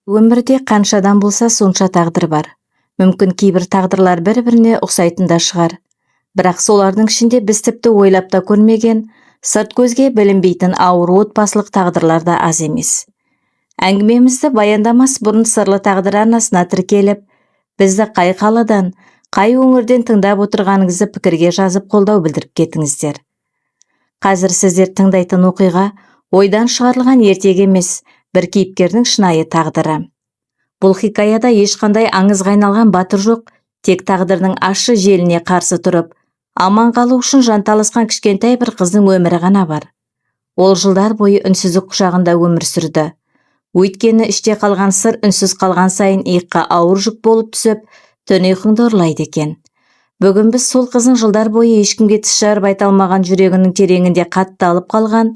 Өмірде қаншадан болса сонша тағдыр бар. Мүмкін кейбір тағдырлар бір-біріне ұқсайтын да шығар. Бірақ солардың ішінде біз тіпті ойлап та көрмеген, сырт көзге білінбейтін ауыр отбасылық тағдырлар да аз емес. Әңгімемізді баяндамас бұрын сырлы тағдыр арнасына тіркеліп, бізді қай қаладан, қай өңірден тыңдап отырғаныңызды пікірге жазып қолдау білдіріп кетіңіздер. Қазір сіздер тыңдайтын оқиға ойдан шығарылған ертегі емес, бір кейіпкердің шынайы тағдыры. Бұл хикаяда ешқандай аңызға айналған батыр жоқ, тек тағдырдың ащы желіне қарсы тұрып, аман қалу үшін жанталасқан кішкентай бір қыздың өмірі ғана бар. Ол жылдар бойы үнсіздік құшағында өмір сүрді. Өйткені іште қалған сыр үнсіз қалған сайын иыққа ауыр жүк болып түсіп, түн ұйқыңды ұрлайды екен. Бүгін біз сол қыздың жылдар бойы ешкімге тіс жарып айта алмаған жүрегінің тереңінде қатты алып қалған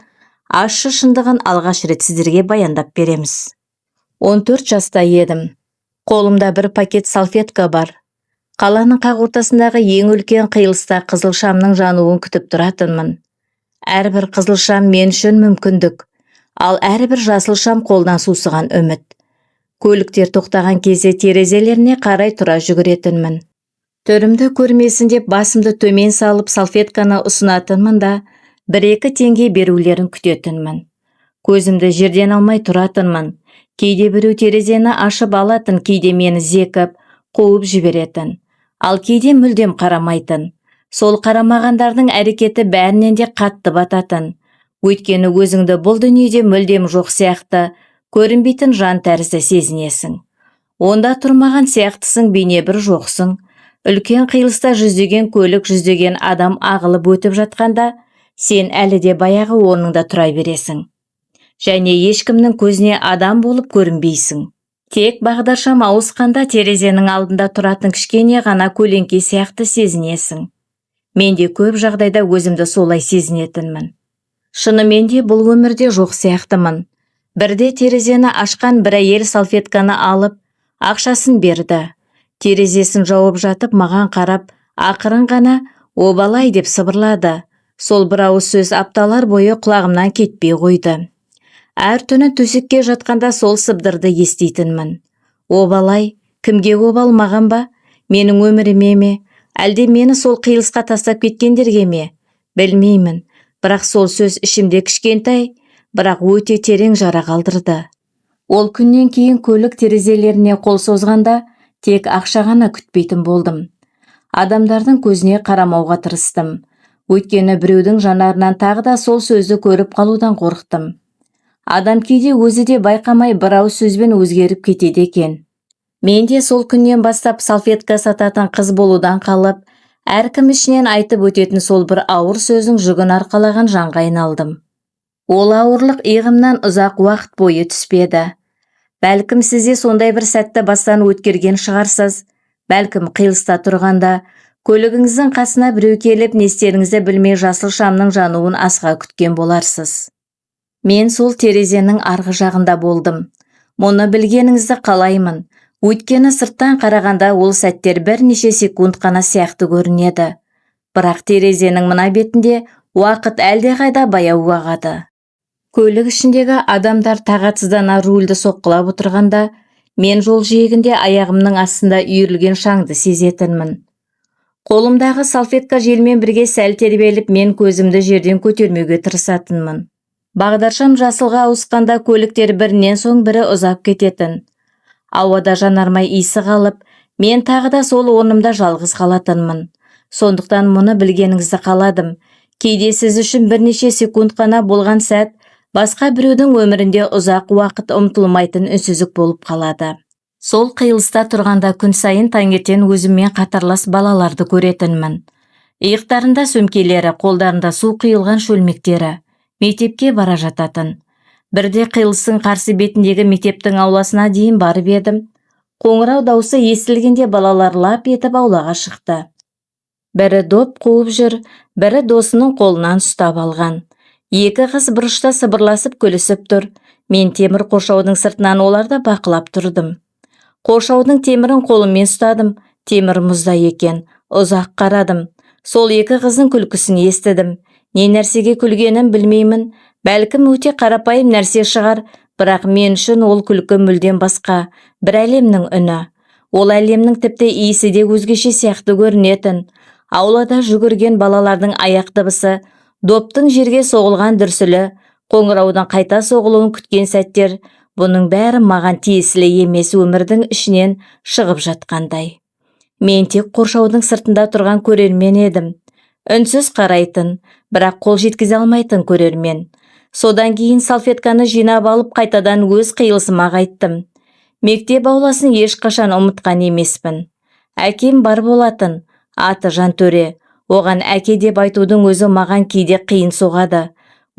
ащы шындығын алғаш рет сіздерге баяндап береміз. 14 жаста едім. Қолымда бір пакет салфетка бар. Қаланың қақ ортасындағы ең үлкен қиылыста қызыл шамның жануын күтіп тұратынмын. Әрбір қызыл шам мен үшін мүмкіндік, ал әрбір жасыл шам қолдан сусыған үміт. Көліктер тоқтаған кезде терезелеріне қарай тұра жүгіретінмін. Түрімді көрмесін деп басымды төмен салып салфетканы ұсынатынмын да, 1-2 теңге берулерін күтетінмін. Көзімді жерден алмай тұратынмын. Кейде біреу терезені ашып алатын, кейде мені зекіп, қуып жіберетін. Ал кейде мүлдем қарамайтын. Сол қарамағандардың әрекеті бәрінен де қатты бататын. Өйткені өзіңді бұл дүниеде мүлдем жоқ сияқты, көрінбейтін жан тәрізді сезінесің. Онда тұрмаған сияқтысың, бейне бір жоқсың. Үлкен қиылыста жүздеген көлік, жүздеген адам ағылып өтіп жатқанда, сен әлі де баяғы орныңда тұра бересің. Және ешкімнің көзіне адам болып көрінбейсің. Тек бағдаршам ауысқанда терезенің алдында тұратын кішкене ғана көлеңке сияқты сезінесің. Мен де көп жағдайда өзімді солай сезінетінмін. Шынымен де бұл өмірде жоқ сияқтымын. Бірде терезені ашқан бір әйел салфетканы алып, ақшасын берді. Терезесін жауып жатып маған қарап, ақырын ғана «обалай» деп сыбырлады. Сол бір ауыз сөз апталар бойы құлағымнан кетпей қойды. Әр түні төсекке жатқанда сол сыбдырды естейтінмін. Обалай, кімге обал, маған ба? Менің өміріме ме? Әлде мені сол қиылысқа тастап кеткендерге ме? Білмеймін, бірақ сол сөз ішімде кішкентай, бірақ өте терең жара қалдырды. Ол күннен кейін көлік терезелеріне қол созғанда тек ақша ғана күтпейтін болдым. Адамдардың көзіне қарамауға тырыстым. Өйткені біреудің жанарынан тағы да сол сөзді көріп қалудан қорықтым. Адам кейде өзі де байқамай бір ауыз сөзбен өзгеріп кетеді екен. Мен де сол күннен бастап салфетка сататын қыз болудан қалып, әркім ішінен айтып өтетін сол бір ауыр сөздің жүгін арқалаған жанға айналдым. Ол ауырлық иығымнан ұзақ уақыт бойы түспеді. Бәлкім сізде сондай бір сәтті бастан өткерген шығарсыз. Бәлкім қиылыста тұрғанда, көлігіңіздің қасына біреу келіп, не істеріңізді білмей жасыл шамның жануын асыға күткен боларсыз. Мен сол терезенің арғы жағында болдым. Мұны білгеніңізді қалаймын. Өйткені сырттан қарағанда ол сәттер бірнеше секунд қана сияқты көрінеді. Бірақ терезенің мына бетінде уақыт әлдеқайда баяу ағады. Көлік ішіндегі адамдар тағатсыздана рульді соққылап отырғанда, мен жол жиегінде аяғымның астында үйірілген шаңды сезетінмін. Қолымдағы салфетка желмен бірге сәл тербеліп, мен көзімді жерден көтермеуге тырысатынмын. Бағдаршам жасылға ауысқанда көліктер бірінен соң бірі ұзап кететін. Ауада жанармай иісі қалып, мен тағы да сол орнымда жалғыз қалатынмын. Сондықтан мұны білгеніңізді қаладым. Кейде сіз үшін бірнеше секунд қана болған сәт, басқа біреудің өмірінде ұзақ уақыт ұмытылмайтын үнсіздік болып қалады. Сол қиылыста тұрғанда күн сайын таңертең өзіммен қатарлас балаларды көретінмін. Иықтарында сөмкелері, қолдарында су құйылған шөлмектері. Мектепке бара жататын. Бірде қиылыстың қарсы бетіндегі мектептің ауласына дейін барып едім. Қоңырау даусы естілгенде балалар лап етіп аулаға шықты. Бірі доп қуып жүр, бірі досының қолынан ұстап алған. Екі қыз бұрышта сыбырласып күлісіп тұр. Мен темір қоршаудың сыртынан оларды бақылап тұрдым. Қоршаудың темірін қолыммен ұстадым. Темір мұздай екен. Ұзақ қарадым. Сол екі қыздың күлкісін естідім. Не нәрсеге күлгенін білмеймін. Бәлкім өте қарапайым нәрсе шығар, Бірақ мен үшін ол күлкі мүлдем басқа, бір әлемнің үні. Ол әлемнің тіпті иісі де өзгеше сияқты көрінетін. Аулада жүгірген балалардың аяқ дыбысы, доптың жерге соғылған дүрсілі, қоңыраудың қайта соғылуын күткен сәттер, бұның бәрі маған тиесілі емес өмірдің ішінен шығып жатқандай. Мен тек қоршаудың сыртында тұрған көрермен едім. Үнсіз қарайтын, бірақ қол жеткізе алмайтын көрермен. Содан кейін салфетканы жинап алып қайтадан өз қиылысыма қайттым. Мектеп ауласын ешқашан ұмытқан емеспін. Әкем бар болатын, аты Жантөре. Оған әке деп айтудың өзі маған кейде қиын соғады.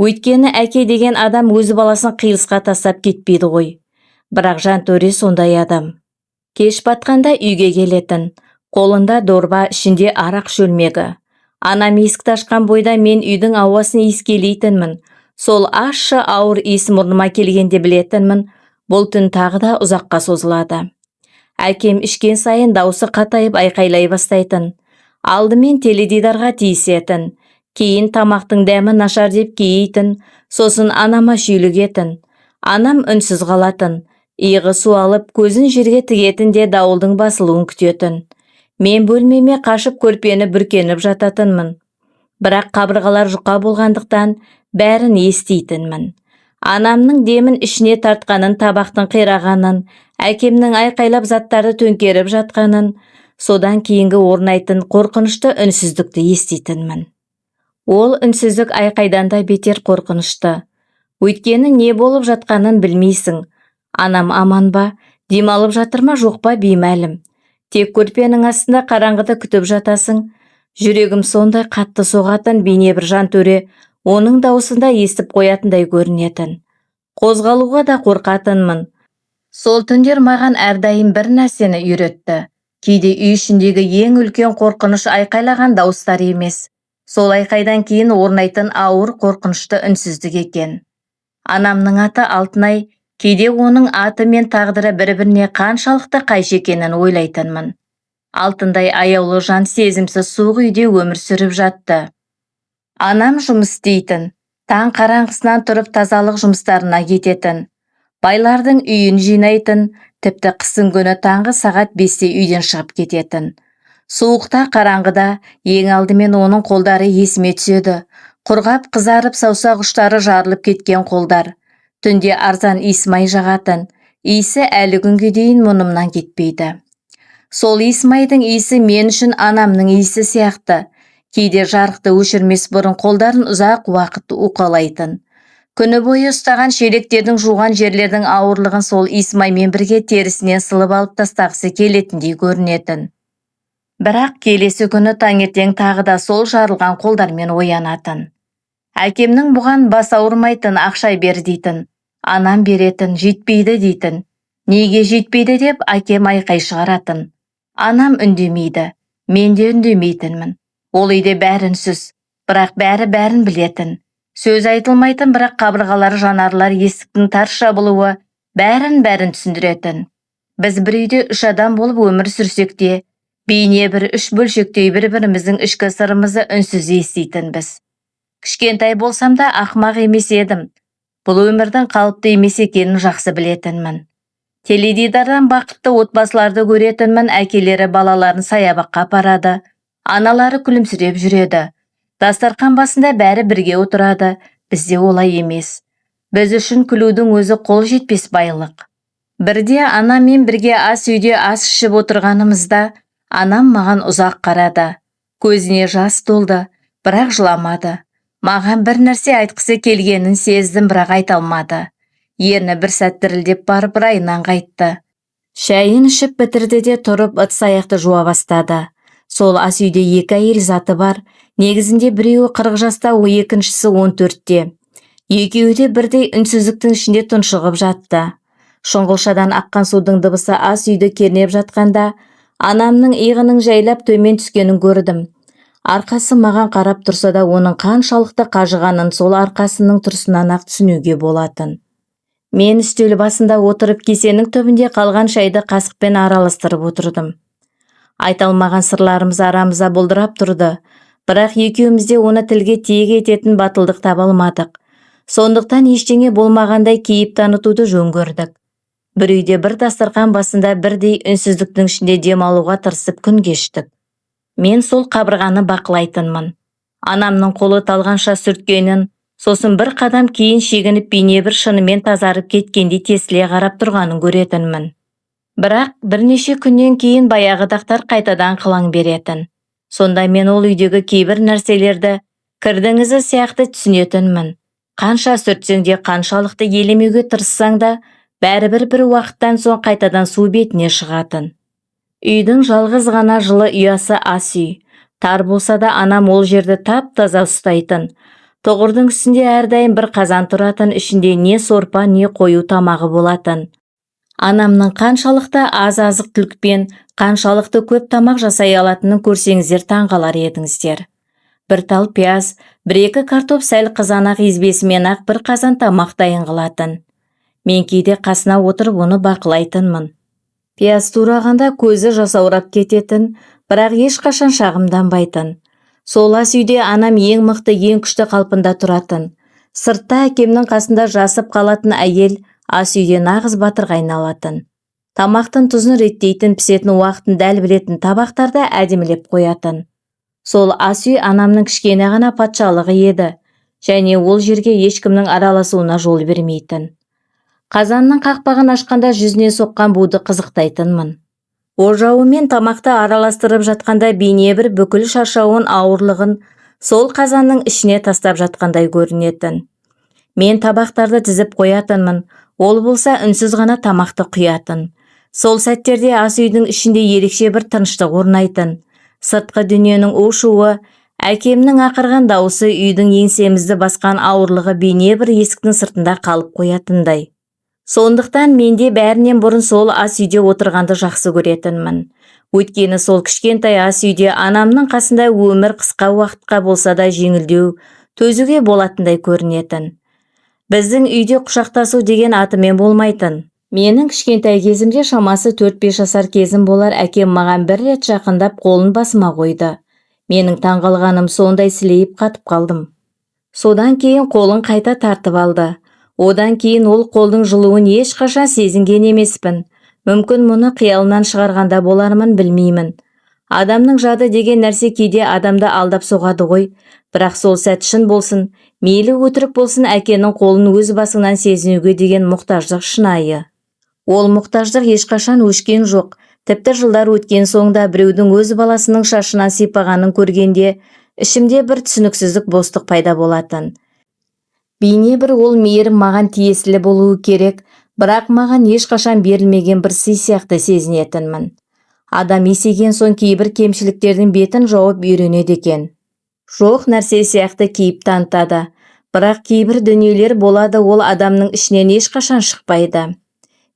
Өйткені әке деген адам өз баласын қиылысқа тастап кетпейді ғой. Бірақ Жантөре сондай адам. Кеш батқанда үйге келетін. Қолында дорба, ішінде арақ шөлмегі. Анам есікті ашқан бойда мен үйдің ауасын иіскелейтінмін. Сол ащы ауыр иіс мұрныма келгенде білетінмін, бұл түн тағы да ұзаққа созылады. Әкем ішкен сайын даусы қатайып айқайлай бастайтын. Алдымен теледидарға тиісетін, кейін тамақтың дәмі нашар деп кейейтін, сосын анама шүйлігетін. Анам үнсіз қалатын, иығы суалып, көзін жерге тігетін де дауылдың басылуын күтетін. Мен бөлмеме қашып көрпені бүркеніп жататынмын. Бірақ қабырғалар жұқа болғандықтан бәрін естейтінмін. Анамның демін ішіне тартқанын, табақтың қирағанын, әкемнің айқайлап заттарды төңкеріп жатқанын, содан кейінгі орнайтын қорқынышты үнсіздікті естейтінмін. Ол үнсіздік айқайдан да бетер қорқынышты. Өйткені не болып жатқанын білмейсің. Анам аман ба, демалып жатыр ма жоқ па беймәлім. Тек көрпенің астында қараңғыда күтіп жатасың. Жүрегім сондай қатты соғатын, бейне бір Жантөре оның даусында естіп қоятындай көрінетін. Қозғалуға да қорқатынмын. Сол түндер маған әрдайым бір нәрсені үйретті. Кейде үй ішіндегі ең үлкен қорқыныш айқайлаған дауыстар емес. Сол айқайдан кейін орнайтын ауыр қорқынышты үнсіздік екен. Анамның аты Алтынай, кейде оның аты мен тағдыры бір-біріне қаншалықты қайшы екенін ойлайтынмын. Алтындай аяулы жан сезімсіз суық үйде өмір сүріп жатты. Анам жұмыс істейтін, таң қараңғысынан тұрып тазалық жұмыстарына кететін. Байлардың үйін жинайтын, тіпті қыстың күні таңғы сағат 5-те үйден шығып кететін. Суықта, қараңғыда ең алдымен оның қолдары есіме түседі. Құрғап қызарып саусақ ұштары жарылып кеткен қолдар. Түнде арзан иісмай жағатын, иісі әлі күнге дейін мұнымнан кетпейді. Сол иісмайдың иісі мен үшін анамның иісі сияқты. Кейде жарықты өшірмес бұрын қолдарын ұзақ уақыт уқалайтын. Күні бойы ұстаған шелектердің жуған жерлердің ауырлығын сол иісмаймен бірге терісінен сылып алып тастағысы келетіндей көрінетін. Бірақ келесі күні таңертең тағы да сол жарылған қолдармен оянатын. Әкемнің бұған бас ауырмайтын, ақша бер дейтін. Анам беретін, жетпейді дейтін. Неге жетпейді деп әкем айқай шығаратын. Анам үндемейді, мен де үндемейтінмін. Ол үйде бәрінсіз, бірақ бәрін білетін. Сөз айтылмайтын, бірақ қабырғалар, жанарлар, есіктің тарс жабылуы бәрін түсіндіретін. Біз бір үйде 3 адам болып өмір сүрсек те, бейне бір 3 бөлшектей бір-біріміздің ішкі сырымызды үнсіз еститінбіз. Кішкентай болсам да ақымақ емес едім. Бұл өмірдің қалыпты емес екенін жақсы білетінмін. Теледидардан бақытты отбасыларды көретінмін, әкелері балаларын саябаққа апарады, аналары күлімсіреп жүреді. Дастархан басында бәрі бірге отырады, бізде олай емес. Біз үшін күлудің өзі қол жетпес байлық. Бірде анаммен бірге ас үйде ас ішіп отырғанымызда, анам маған ұзақ қарады. Көзіне жас толды, бірақ жыламады. Маған бір нәрсе айтқысы келгенін сездім, бірақ айта алмады. Ерні бір сәт дірілдеп барып райынан қайтты. Шайын ішіп бітірді де тұрып ыдыс аяқты жуа бастады. Сол ас үйде 2 әйел заты бар. Негізінде біреуі 40 жаста, екіншісі 14-те. Екеуі де бірдей үнсіздіктің ішінде тұншығып жатты. Шұңғылшадан аққан судың дыбысы ас үйді кернеп жатқанда, анамның иығының жайлап төмен түскенін көрдім. Арқасы маған қарап тұрса да, оның қаншалықты қажығанын сол арқасының тұрысынан ақ түсінуге болатын. Мен үстел басында отырып кесенің түбінде қалған шайды қасықпен араластырып отырдым. Айталмаған сырларымыз арамызда бұлдырап тұрды, бірақ екеумізде оны тілге тиек ететін батылдық таба алмадық. Сондықтан ештеңе болмағандай кейіп танытуды жөн көрдік. Бір үйде бір дастархан басында бірдей үнсіздіктің ішінде демалуға тырысып күн кештік. Мен сол қабырғаны бақылайтынмын. Анамның қолы талғанша сүрткенін, сосын бір қадам кейін шегініп бейнебір шынымен тазарып кеткендей тесіле қарап тұрғанын көретінмін. Бірақ бірнеше күннен кейін баяғы дақтар қайтадан қылаң беретін. Сонда мен ол үйдегі кейбір нәрселерді кірдіңізі сияқты түсінетінмін. Қанша сүртсең де, қаншалықты елемеуге тырыссаң да, бәрібір бір уақыттан соң қайтадан су бетіне шығатын. Үйдің жалғыз ғана жылы ұясы ас үй. Тар болса да анам ол жерді тап-таза ұстайтын. Тұғырдың үстінде әрдайым бір қазан тұратын, ішінде не сорпа, не қою тамағы болатын. Анамның қаншалықты аз азық-түлікпен, қаншалықты көп тамақ жасай алатынын көрсеңіздер таңғалар едіңіздер. Бір тал пияз, бір-екі картоп сәл қызанақ езбесімен-ақ бір қазан тамақ дайын қылатын. Мен кейде қасына отырып оны бақылайтынмын. Пияз турағанда көзі жасаурап кететін, бірақ ешқашан шағымданбайтын. Сол ас үйде анам ең мықты, ең күшті қалпында тұратын. Сыртта әкемнің қасында жасып қалатын әйел ас үйде нағыз батырға айналатын. Тамақтың тұзын реттейтін, пісетін уақытын дәл білетін табақтарда әдемілеп қоятын. Сол ас үй анамның кішкене ғана патшалығы еді, және ол жерге ешкімнің араласуына жол бермейтін. Қазанның қақпағын ашқанда жүзіне соққан буды қызықтайтынмын. Ожауымен тамақты араластырып жатқанда бейнебір бүкіл шаршауын, ауырлығын сол қазанның ішіне тастап жатқандай көрінетін. Мен табақтарды тізіп қоятынмын, ол болса үнсіз ғана тамақты құятын. Сол сәттерде ас үйдің ішінде ерекше бір тыныштық орнайтын. Сыртқы дүниенің у-шуы, әкемнің ақырған дауысы үйдің еңсемізді басқан ауырлығы бейнебір есіктің сыртында қалып қоятындай. Сондықтан менде бәрінен бұрын сол ас үйде отырғанды жақсы көретінмін. Өйткені сол кішкентай ас үйде анамның қасында өмір қысқа уақытқа болса да жеңілдеу, төзуге болатындай көрінетін. Біздің үйде құшақтасу деген атымен болмайтын. Менің кішкентай кезімде шамасы 4-5 жасар кезім болар, әкем маған бір рет жақындап қолын басыма қойды. Менің таңғалғаным сондай, сілейіп қатып қалдым. Содан кейін қолын қайта тартып алды. Одан кейін ол қолдың жылуын ешқашан сезінген емеспін. Мүмкін мұны қиялынан шығарғанда болармын, білмеймін. Адамның жады деген нәрсе кейде адамды алдап соғады ғой. Бірақ сол сәт шын болсын, мейлі өтірік болсын, әкенің қолын өз басыңнан сезінуге деген мұқтаждық шынайы. Ол мұқтаждық ешқашан өшкен жоқ. Тіпті жылдар өткен соңда біреудің өз баласының шашынан сипағанын көргенде, ішімде бір түсініксіздік, бостық пайда болатын. Бейне бір ол мейірім маған тиесілі болуы керек, бірақ маған ешқашан берілмеген бір сый сияқты сезінетінмін. Адам есейген соң кейбір кемшіліктердің бетін жауып үйренеді екен. Жоқ нәрсе сияқты кейіп танытады, бірақ кейбір дүниелер болады, ол адамның ішінен ешқашан шықпайды.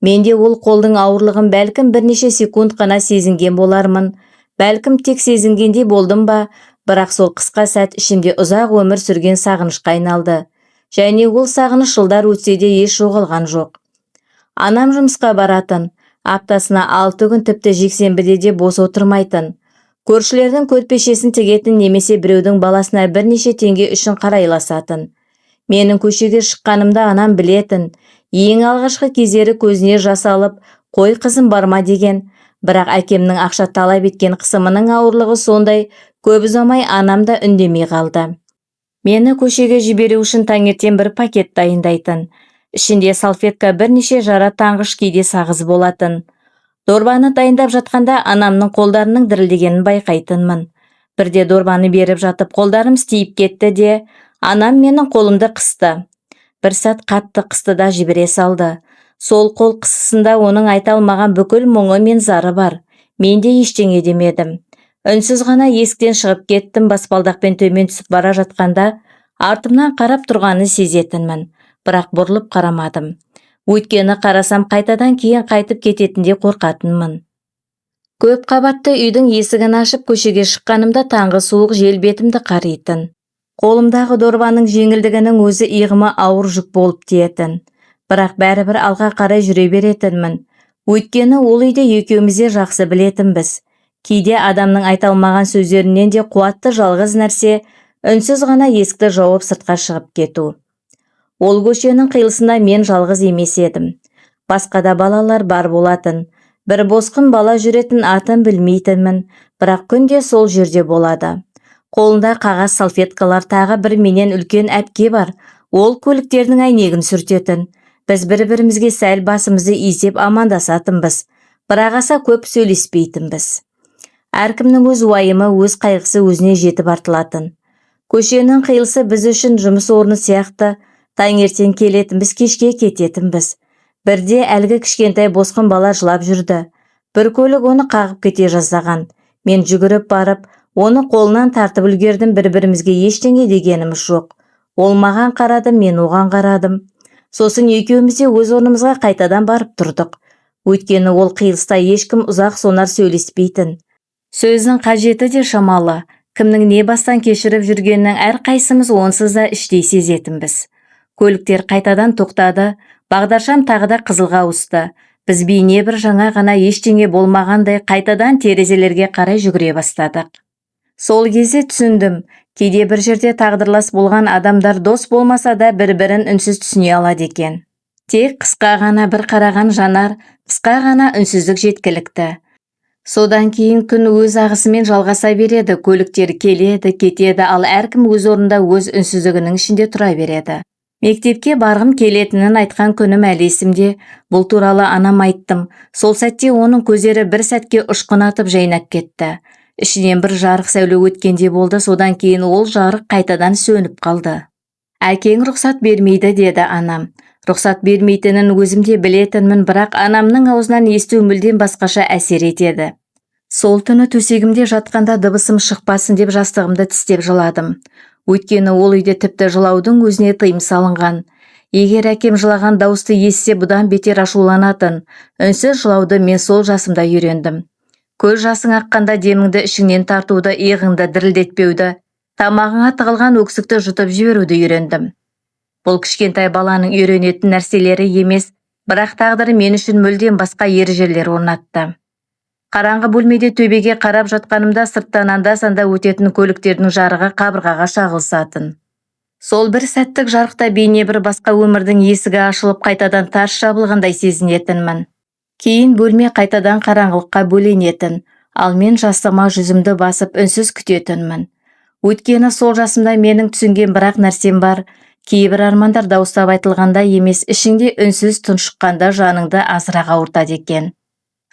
Менде ол қолдың ауырлығын бәлкім бірнеше секунд қана сезінген болармын, бәлкім тек сезінгендей болдым ба, бірақ сол қысқа сәт ішімде ұзақ өмір сүрген сағынышқа айналды. Және ол сағыныш жылдар өтсе де еш жоғалған жоқ. Анам жұмысқа баратын, аптасына 6 күн, тіпті жексенбіде де бос отырмайтын. Көршілердің көрпешесін тігетін немесе біреудің баласына бірнеше теңге үшін қарайласатын. Менің көшеге шыққанымда анам білетін. Ең алғашқы кездері көзіне жас алып, қой қызым барма деген. Бірақ әкемнің ақша талап еткен қысымының ауырлығы сондай, көп ұзамай анам да үндемей қалды. Мені көшеге жіберу үшін таңертең бір пакет дайындайтын. Ішінде салфетка, бірнеше жара таңғыш, кейде сағыз болатын. Дорбаны дайындап жатқанда анамның қолдарының дірілдегенін байқайтынмын. Бірде дорбаны беріп жатып қолдарым істейіп кетті де, анам менің қолымды қысты. Бір сәт қатты қысты да жібере салды. Сол қол қысысында оның айта алмаған бүкіл мұңы мен зары бар. Мен де ештеңе демедім. Үнсіз ғана есіктен шығып кеттім. Баспалдақпен төмен түсіп бара жатқанда артымнан қарап тұрғанын сезетінмін. Бірақ бұрылып қарамадым. Өйткені қарасам қайтадан кейін қайтып кететінде қорқатынмын. Көп қабатты үйдің есігін ашып көшеге шыққанымда таңғы суық жел бетімді қаритын. Қолымдағы дорбаның жеңілдігінің өзі иығыма ауыр жүк болып тиетін. Бірақ бәрібір алға қарай жүре беретінмін. Өйткені ол үйде екеуміз де жақсы білетінбіз. Кейде адамның айта алмаған сөздерінен де қуатты жалғыз нәрсе үнсіз ғана есікті жауып сыртқа шығып кету. Ол көшенің қиылысында мен жалғыз емес едім. Басқа да балалар бар болатын. Бір босқын бала жүретін атын білмейтінмін, бірақ күнде сол жерде болады. Қолында қағаз салфеткалар, тағы бір менен үлкен әпке бар. Ол көліктердің әйнегін сүртетін. Біз бір-бірімізге сәл басымызды изеп амандасатынбыз, бірақ аса көп сөйлеспейтінбіз. Әркімнің өз уайымы, өз қайғысы өзіне жетіп артылатын. Көшенің қиылысы біз үшін жұмыс орны сияқты. Таңертең келетінбіз, кешке кететінбіз. Бірде әлгі кішкентай босқын бала жылап жүрді. Бір көлік оны қағып кете жаздаған. Мен жүгіріп барып, оны қолынан тартып үлгердім, бір-бірімізге ештеңе дегеніміз жоқ. Ол маған қарады, мен оған қарадым. Сосын екеуміз де өз орнымызға қайтадан барып тұрдық. Өйткені ол қиылыста ешкім ұзақ сонар сөйлеспейтін. Сөздің қажеті де шамалы. Кімнің не бастан кешіріп жүргенінің әрқайсымыз онсыз да іштей сезетінбіз. Көліктер қайтадан тоқтады. Бағдаршам тағы да қызылға ауысты. Біз бейне бір жаңа ғана ештеңе болмағандай қайтадан терезелерге қарай жүгіре бастадық. Сол кезде түсіндім, кейде бір жерде тағдырлас болған адамдар дос болмаса да бір-бірін үнсіз түсіне алады екен. Тек қысқа ғана бір қараған жанар, қысқа ғана үнсіздік жеткілікті. Содан кейін күн өз ағысымен жалғаса береді, көліктер келеді, кетеді, ал әркім өз орнында өз үнсіздігінің ішінде тұра береді. Мектепке барғым келетінін айтқан күнім әлі есімде. Бұл туралы анам айттым. Сол сәтте оның көздері бір сәтке ұшқын атып жайнап кетті. Ішінен бір жарық сәуле өткенде болды, содан кейін ол жарық қайтадан сөніп қалды. Әкең рұқсат бермейді, деді анам. Рұқсат бермейтінін өзімде білетінмін, бірақ анамның аузынан есту мүлдем басқаша әсер етеді. Сол түні төсегімде жатқанда дыбысым шықпасын деп жастығымды тістеп жыладым. Өйткені ол үйде тіпті жылаудың өзіне тыйым салынған. Егер әкем жылаған дауысты естісе, бұдан бетер ашуланатын. Үнсіз жылауды мен сол жасымда үйрендім. Көз жасың аққанда деміңді ішіңнен тартуды, иығыңды дірілдетпеуді, тамағыңа тығылған өксікті жұтып жіберуді үйрендім. Бұл кішкентай баланың үйренетін нәрселері емес, бірақ тағдыры мен үшін мүлдем басқа ережелер орнатты. Қараңғы бөлмеде төбеге қарап жатқанымда сырттан анда-санда өтетін көліктердің жарығы қабырғаға шағылысатын. Сол бір сәттік жарықта бейне бір басқа өмірдің есігі ашылып қайтадан тарс жабылғандай сезінетінмін. Кейін бөлме қайтадан қараңғылыққа бөленетін, ал мен жастығыма жүзімді басып үнсіз күтетінмін. Өйткені сол жасымда менің түсінген бірақ нәрсем бар. Кейбір армандар дауыстап айтылғанда емес, ішіңде үнсіз тұншыққанда жаныңды азырақ ауыртады екен.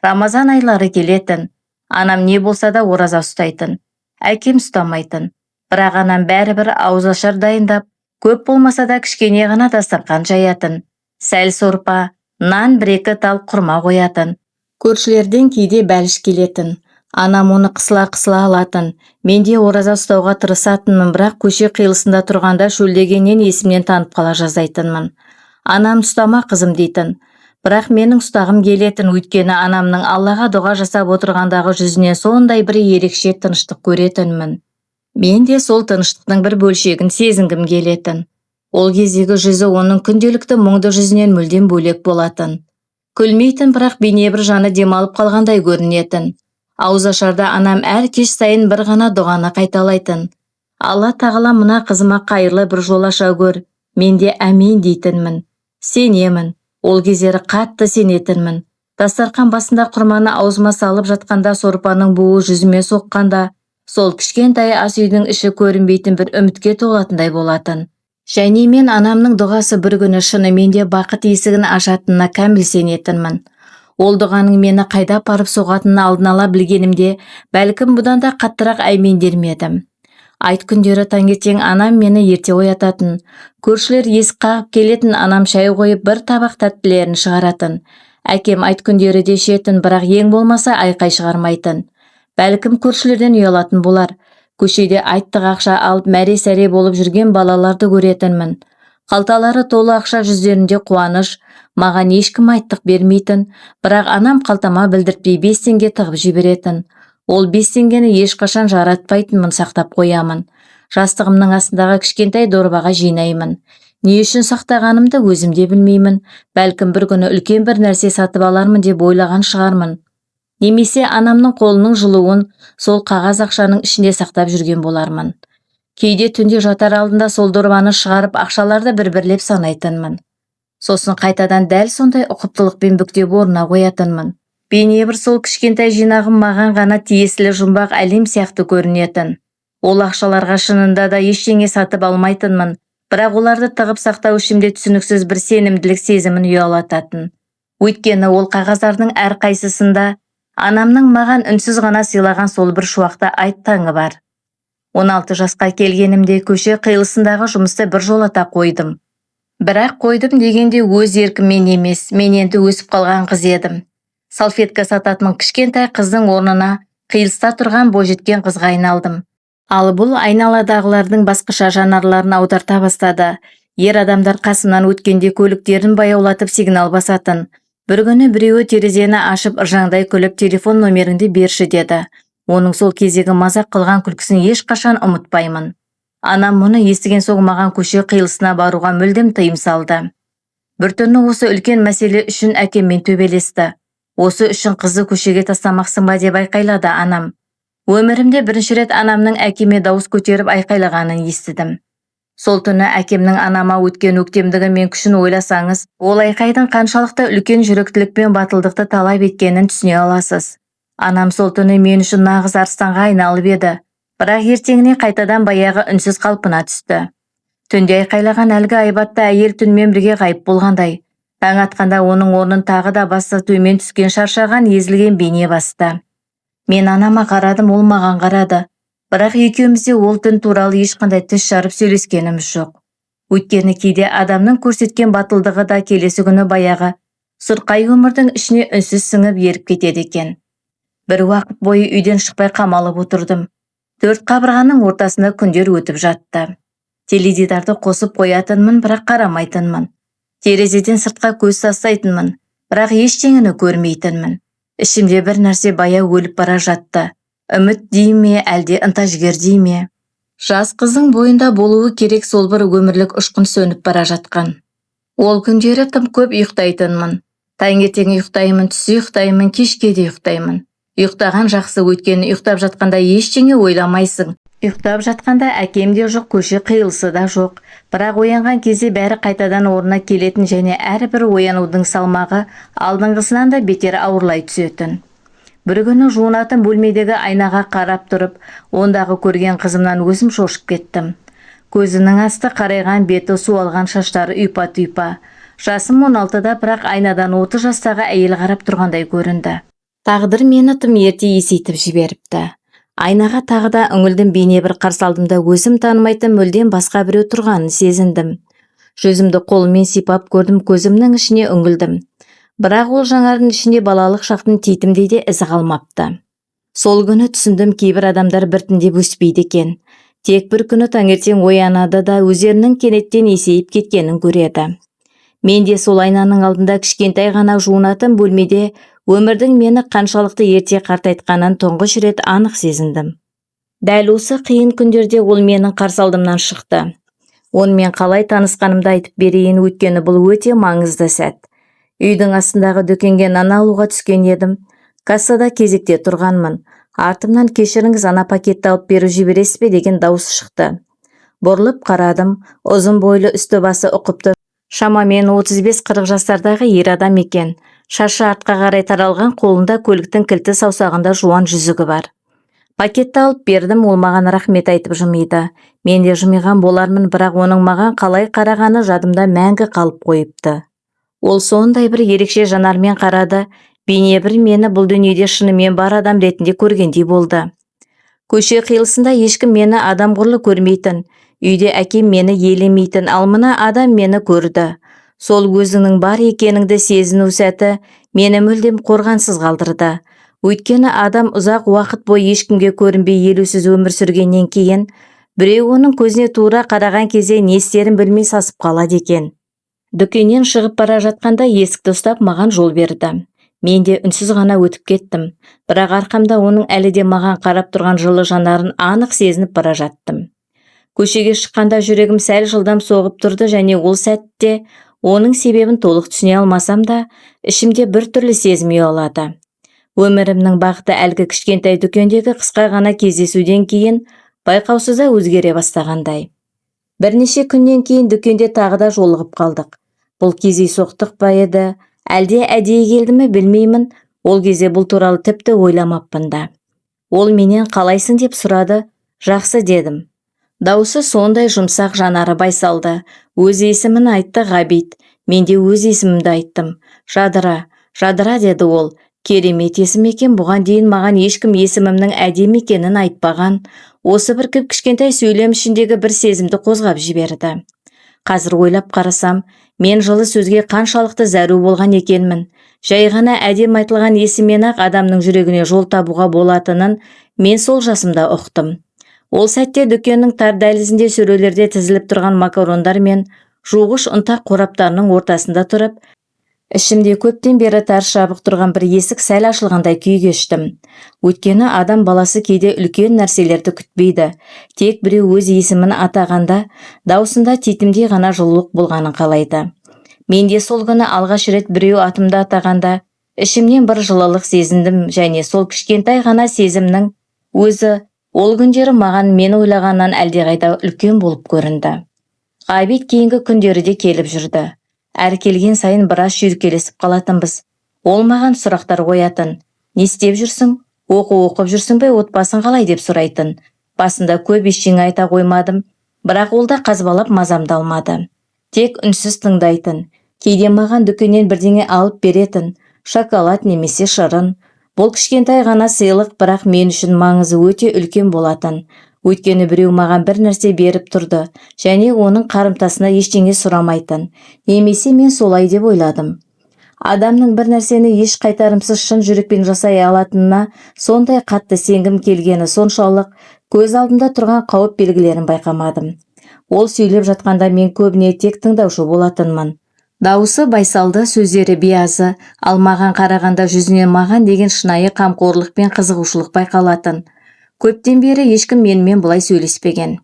Рамазан айлары келетін. Анам не болса да ораза ұстайтын. Әкем ұстамайтын. Бірақ анам бәрібір ауызашар дайындап, көп болмаса да кішкене ғана дастархан жаятын. Сәл сорпа, нан, бір-екі тал құрма қоятын. Көршілерден кейде бәліш келетін. Анам оны қысыла-қысыла алатын. Мен де ораза ұстауға тырысатынмын, бірақ көше қиылысында тұрғанда шөлдегеннен есімнен танып қала жаздайтынмын. Анам ұстама қызым дейтін. Бірақ менің ұстағым келетін, өйткені анамның Аллаға дұға жасап отырғандағы жүзінен сондай бір ерекше тыныштық көретінмін. Мен де сол тыныштықтың бір бөлшегін сезінгім келетін. Ол кездегі жүзі оның күнделікті мұңды жүзінен мүлдем бөлек болатын. Күлмейтін, бірақ бейне бір жаны демалып қалғандай көрінетін. Ауызашарда анам әр кеш сайын бір ғана дұғаны қайталайтын. Алла тағала мына қызыма қайырлы бір жол аша көр. Мен де әмин дейтінмін. Сенемін. Ол кездері қатты сенетінмін. Дастархан басында құрманы аузыма салып жатқанда, сорпаның буы жүзіме соққанда, сол кішкентай ас үйдің іші көрінбейтін бір үмітке толатындай болатын. Және мен анамның дұғасы бір күні шынымен де бақыт есігін ашатынына кәміл сенетінмін. Ол дұғаның мені қайда апарып соғатынын алдын ала білгенімде, бәлкім бұдан да қаттырақ әймендермедім. Айт күндері таңертең анам мені ерте оятатын. Көршілер есік қағып келетін, анам шай қойып бір табақ тәттілерін шығаратын. Әкем айт күндері де ішетін, бірақ ең болмаса айқай шығармайтын. Бәлкім көршілерден ұялатын болар. Көшеде айттық ақша алып мәре-сәре болып жүрген балаларды көретінмін. Қалталары толы ақша, жүздерінде қуаныш. Маған ешкім айттық бермейтін, бірақ анам қалтама білдіртпей 5 теңге тығып жіберетін. Ол 5 теңгені ешқашан жаратпайтынмын, сақтап қоямын. Жастығымның астындағы кішкентай дорбаға жинаймын. Не үшін сақтағанымды өзім де білмеймін. Бәлкім бір күні үлкен бір нәрсе сатып алармын деп ойлаған шығармын. Немесе анамның қолының жылуын сол қағаз ақшаның ішінде сақтап жүрген болармын. Кейде түнде жатар алдында сол дорбаны шығарып ақшаларды бір-бірлеп санайтынмын. Сосын қайтадан дәл сондай ұқыптылықпен бүктеп орнына қоятынмын. Бейнебір сол кішкентай жинағым маған ғана тиесілі жұмбақ әлем сияқты көрінетін. Ол ақшаларға шынында да ештеңе сатып алмайтынмын, бірақ оларды тығып сақтау ішімде түсініксіз бір сенімділік сезімін ұялататын. Өйткені ол қағаздардың әрқайсысында анамның маған үнсіз ғана сыйлаған сол бір шуақты айт таңы бар. 16 жасқа келгенімде көше қиылысындағы жұмысты біржолата қойдым. Бірақ қойдым дегенде өз еркіммен емес, мен енді өсіп қалған қыз едім. Салфетка сататын кішкентай қыздың орнына қиылыста тұрған бойжеткен қызға айналдым. Ал бұл айналадағылардың басқаша жанарларын аударта бастады. Ер адамдар қасымнан өткенде көліктерін баяулатып сигнал басатын. Бір күні біреуі терезені ашып ыржаңдай күліп телефон номеріңді берші деді. Оның сол кездегі мазақ қылған күлкісін ешқашан ұмытпаймын. Анам мұны естіген соң маған көше қиылысына баруға мүлдем тыйым салды. Бір түні осы үлкен мәселе үшін әкеммен төбелесті. Осы үшін қызды көшеге тастамақсың ба деп айқайлады анам. Өмірімде бірінші рет анамның әкеме дауыс көтеріп айқайлағанын естідім. Сол түні әкемнің анама өткен өктемдігі мен күшін ойласаңыз, ол айқайдың қаншалықты үлкен жүректілік пен батылдықты талап еткенін түсіне аласыз. Анам сол түні мен үшін нағыз арыстанға айналып еді, бірақ ертеңіне қайтадан баяғы үнсіз қалпына түсті. Түнде айқайлаған әлгі айбатты әйел түнмен бірге ғайып болғандай. Таң атқанда оның орнын тағы да басы төмен түскен шаршаған езілген бейне басты. Мен анама қарадым, ол маған қарады. Бірақ екеумізде ол түн туралы ешқандай тіс жарып сөйлескеніміз жоқ. Өйткені кейде адамның көрсеткен батылдығы да келесі күні баяғы сұрқай өмірдің ішіне үнсіз сіңіп еріп кетеді екен. Бір уақыт бойы үйден шықпай қамалып отырдым. 4 қабырғаның ортасында күндер өтіп жатты. Теледидарды қосып қоятынмын, бірақ қарамайтынмын. Терезеден сыртқа көз тастайтынмын, бірақ ештеңені көрмейтінмін. Ішімде бір нәрсе баяу өліп бара жатты. Үміт дей ме, әлде ынта-жігер дей ме? Жас қыздың бойында болуы керек сол бір өмірлік ұшқын сөніп бара жатқан. Ол күндері тым көп ұйықтайтынмын. Таңертең ұйықтаймын, түс ұйықтаймын, кешке де ұйықтаймын. Ұйықтаған жақсы, өйткені ұйықтап жатқанда ештеңе ойламайсың. Ұйықтап жатқанда әкем де жоқ, көше қиылысы да жоқ. Бірақ оянған кезде бәрі қайтадан орнына келетін және әрбір оянудың салмағы алдыңғысынан да бетер ауырлай түсетін. Бір күні жуынатын бөлмедегі айнаға қарап тұрып, ондағы көрген қызымнан өзім шошып кеттім. Көзінің асты қарайған, беті суалған, шаштары ұйпа-түйпа. Жасым 16-да, бірақ айнадан 30 жастағы әйел қарап тұрғандай көрінді. Тағдыр мені тым ерте есейтіп жіберіпті. Айнаға тағы да үңілдім, бейне бір қарсы алдымда өзім танымайтын мүлдем басқа біреу тұрғанын сезіндім. Жүзімді қолыммен сипап көрдім, көзімнің ішіне үңілдім. Бірақ ол жаңардың ішінде балалық шақтың титімдей де ізі қалмапты. Сол күні түсіндім, кейбір адамдар біртіндеп өспейді екен. Тек бір күні таңертең оянады да өздерінің кенеттен есейіп кеткенін көреді. Мен де сол айнаның алдында кішкентай ғана жуынатын бөлмеде өмірдің мені қаншалықты ерте қартайтқанын тұңғыш рет анық сезіндім. Дәл осы қиын күндерде ол менің қарсы алдымнан шықты. Онымен қалай танысқанымды айтып берейін, өйткені бұл өте маңызды сәт. Үйдің астындағы дүкенге нан алуға түскен едім. Кассада кезекте тұрғанмын. Артымнан кешіріңіз, ана пакетті алып беріп жібересіз бе деген дауыс шықты. Бұрылып қарадым. Ұзын бойлы, үсті басы ұқыпты. Шамамен 35-40 жастардағы ер адам екен. Шашы артқа қарай таралған, қолында көліктің кілті, саусағында жуан жүзігі бар. Пакетті алып бердім, ол маған рахмет айтып жымиды. Мен де жымиған болармын, бірақ оның маған қалай қарағаны жадымда мәңгі қалып қойыпты. Ол сондай бір ерекше жанармен қарады, бейне бір мені бұл дүниеде шынымен бар адам ретінде көргендей болды. Көше қиылысында ешкім мені адам құрлы көрмейтін, үйде әкем мені елемейтін, ал мына адам мені көрді. Сол өзіңнің бар екеніңді сезіну сәті мені мүлдем қорғансыз қалдырды. Өйткені адам ұзақ уақыт бойы ешкімге көрінбей елеусіз өмір сүргеннен кейін, біреу оның көзіне тура қараған кезде не істерін білмей сасып қалады екен. Дүкеннен шығып бара жатқанда есікті ұстап маған жол берді. Мен де үнсіз ғана өтіп кеттім, бірақ арқамда оның әлі де маған қарап тұрған жылы жанарын анық сезініп бара жаттым. Көшеге шыққанда жүрегім сәл жылдам соғып тұрды және ол сәтте оның себебін толық түсіне алмасам да, ішімде бір түрлі сезім ұялады. Өмірімнің бақыты әлгі кішкентай дүкендегі қысқа ғана кездесуден кейін байқаусызда өзгере бастағандай. Бірнеше күннен кейін дүкенде тағы да жолығып қалдық. Бұл кездейсоқтық па еді, әлде әдейі келді ме білмеймін, ол кезде бұл туралы тіпті ойламаппын да. Ол менен қалайсың деп сұрады, жақсы дедім. Даусы сондай жұмсақ, жанары байсалды. Өз есімін айтты Ғабит, мен де өз есімімді айттым. Жадыра, жадыра деді ол. Керемет есім екен, бұған дейін маған ешкім есімімнің әдемі екенін айтпаған. Осы бір кішкентай сөйлем ішіндегі бір сезімді қозғап жіберді. Қазір ойлап қарасам, мен жылы сөзге қаншалықты зәру болған екенмін. Жай ғана әдем айтылған есіммен-ақ адамның жүрегіне жол табуға болатынын мен сол жасымда ұқтым. Ол сәтте дүкеннің тар дәлізінде сөрелерде тізіліп тұрған макарондар мен жуғыш ұнтақ қораптарының ортасында тұрып, ішімде көптен бері тарс жабық тұрған бір есік сәл ашылғандай күй кештім. Өйткені адам баласы кейде үлкен нәрселерді күтпейді. Тек біреу өз есімін атағанда, даусында титімдей ғана жылулық болғанын қалайды. Мен де сол күні алғаш рет біреу атымды атағанда, ішімнен бір жылылық сезіндім, және сол кішкентай ғана сезімнің өзі ол күндері маған мен ойлағаннан әлдеқайда үлкен болып көрінді. Ғабит кейінгі күндері де келіп жүрді. Әр келген сайын біраз шүйіркелесіп қалатынбыз. Ол маған сұрақтар қоятын. Не істеп жүрсің? Оқып жүрсің бе, отбасың қалай деп сұрайтын. Басында көп ештеңе айта қоймадым, бірақ ол да қазбалап мазамды алмады. Тек үнсіз тыңдайтын. Кейде маған дүкеннен бірдеңе алып беретін, шоколад немесе шырын. Бұл кішкентай ғана сыйлық, бірақ мен үшін маңызы өте үлкен болатын. Өйткені біреу маған бір нәрсе беріп тұрды, және оның қарымтасына ештеңе сұрамайтын. Немесе мен солай деп ойладым. Адамның бір нәрсені еш қайтарымсыз шын жүрекпен жасай алатынына сондай қатты сенгім келгені соншалық, көз алдымда тұрған қауіп белгілерін байқамадым. Ол сөйлеп жатқанда мен көбіне тек тыңдаушы болатынмын. Дауысы байсалды, сөздері биязы, ал маған қарағанда жүзінен маған деген шынайы қамқорлық пен қызығушылық байқалатын. Көптен бері ешкім менімен бұлай сөйлеспеген.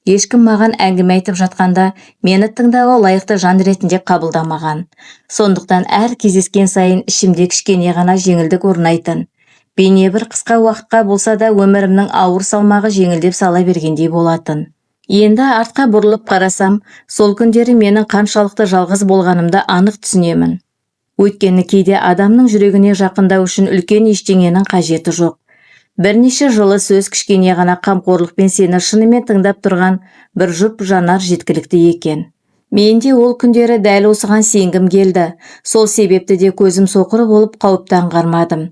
Ешкім маған әңгіме айтып жатқанда мені тыңдауға лайықты жан ретінде қабылдамаған. Сондықтан әр кездескен сайын ішімде кішкене ғана жеңілдік орнайтын. Бейне бір қысқа уақытқа болса да өмірімнің ауыр салмағы жеңілдеп сала бергендей болатын. Енді артқа бұрылып қарасам, сол күндері менің қаншалықты жалғыз болғанымды анық түсінемін. Өйткені кейде адамның жүрегіне жақындау үшін үлкен ештеңенің қажеті жоқ. Бірнеше жылы сөз, кішкене ғана қамқорлықпен сені шынымен тыңдап тұрған бір жұп жанар жеткілікті екен. Менде ол күндері дәл осыған сенгім келді. Сол себепті де көзім соқыр болып қауіпті аңғармадым.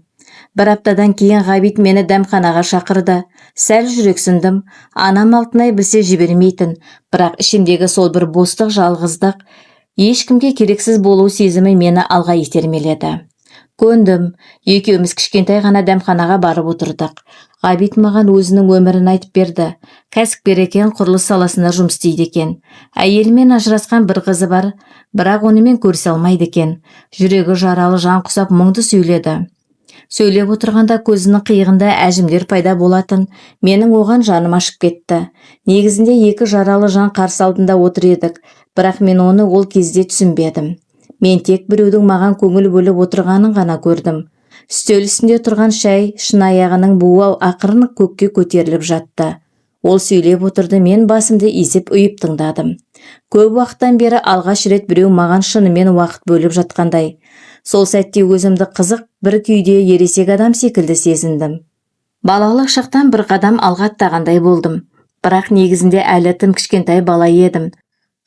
Бір аптадан кейін Ғабит мені дәмханаға шақырды. Сәл жүрексіндім. Анам Алтынай білсе жібермейтін, бірақ ішімдегі сол бір бостық, жалғыздық, ешкімге керексіз болу сезімі мені алға итермеледі. Көндім. Екеуміз кішкентай ғана дәмханаға барып отырдық. Ғабит маған өзінің өмірін айтып берді. Кәсіпкер екен, құрылыс саласында жұмыс істейді екен. Әйелімен ажырасқан бір қызы бар, бірақ онымен көрісе алмайды екен. Жүрегі жаралы, жан құсап мұңды сөйледі. Сөйлеп отырғанда көзінің қиығында әжімдер пайда болатын. Менің оған жаным ашып кетті. Негізінде екі жаралы жан қарсы алдында отыр едік, бірақ мен оны ол кезде түсінбедім. Мен тек біреудің маған көңіл бөліп отырғанын ғана көрдім. Үстел үстінде тұрған шай шыны аяғының буы ақырын көкке көтеріліп жатты. Ол сөйлеп отырды, мен басымды изеп ұйып тыңдадым. Көп уақыттан бері алғаш рет біреу маған шынымен уақыт бөліп жатқандай. Сол сәтте өзімді қызық бір күйде ересек адам секілді сезіндім. Балалық шақтан бір қадам алға аттағандай болдым. Бірақ негізінде әлі тым кішкентай бала едім.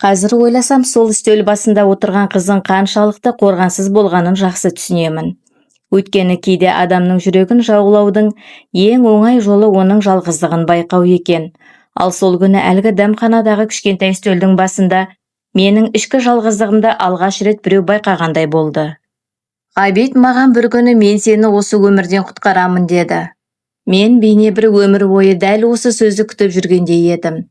Қазір ойласам, сол үстел басында отырған қыздың қаншалықты қорғансыз болғанын жақсы түсінемін. Өйткені кейде адамның жүрегін жаулаудың ең оңай жолы оның жалғыздығын байқау екен. Ал сол күні әлгі дәмханадағы кішкентай үстелдің басында менің ішкі жалғыздығымды алғаш рет біреу байқағандай болды. Ғабит маған бір күні мен сені осы өмірден құтқарамын деді. Мен бейне бір өмір бойы дәл осы сөзді күтіп жүргендей едім.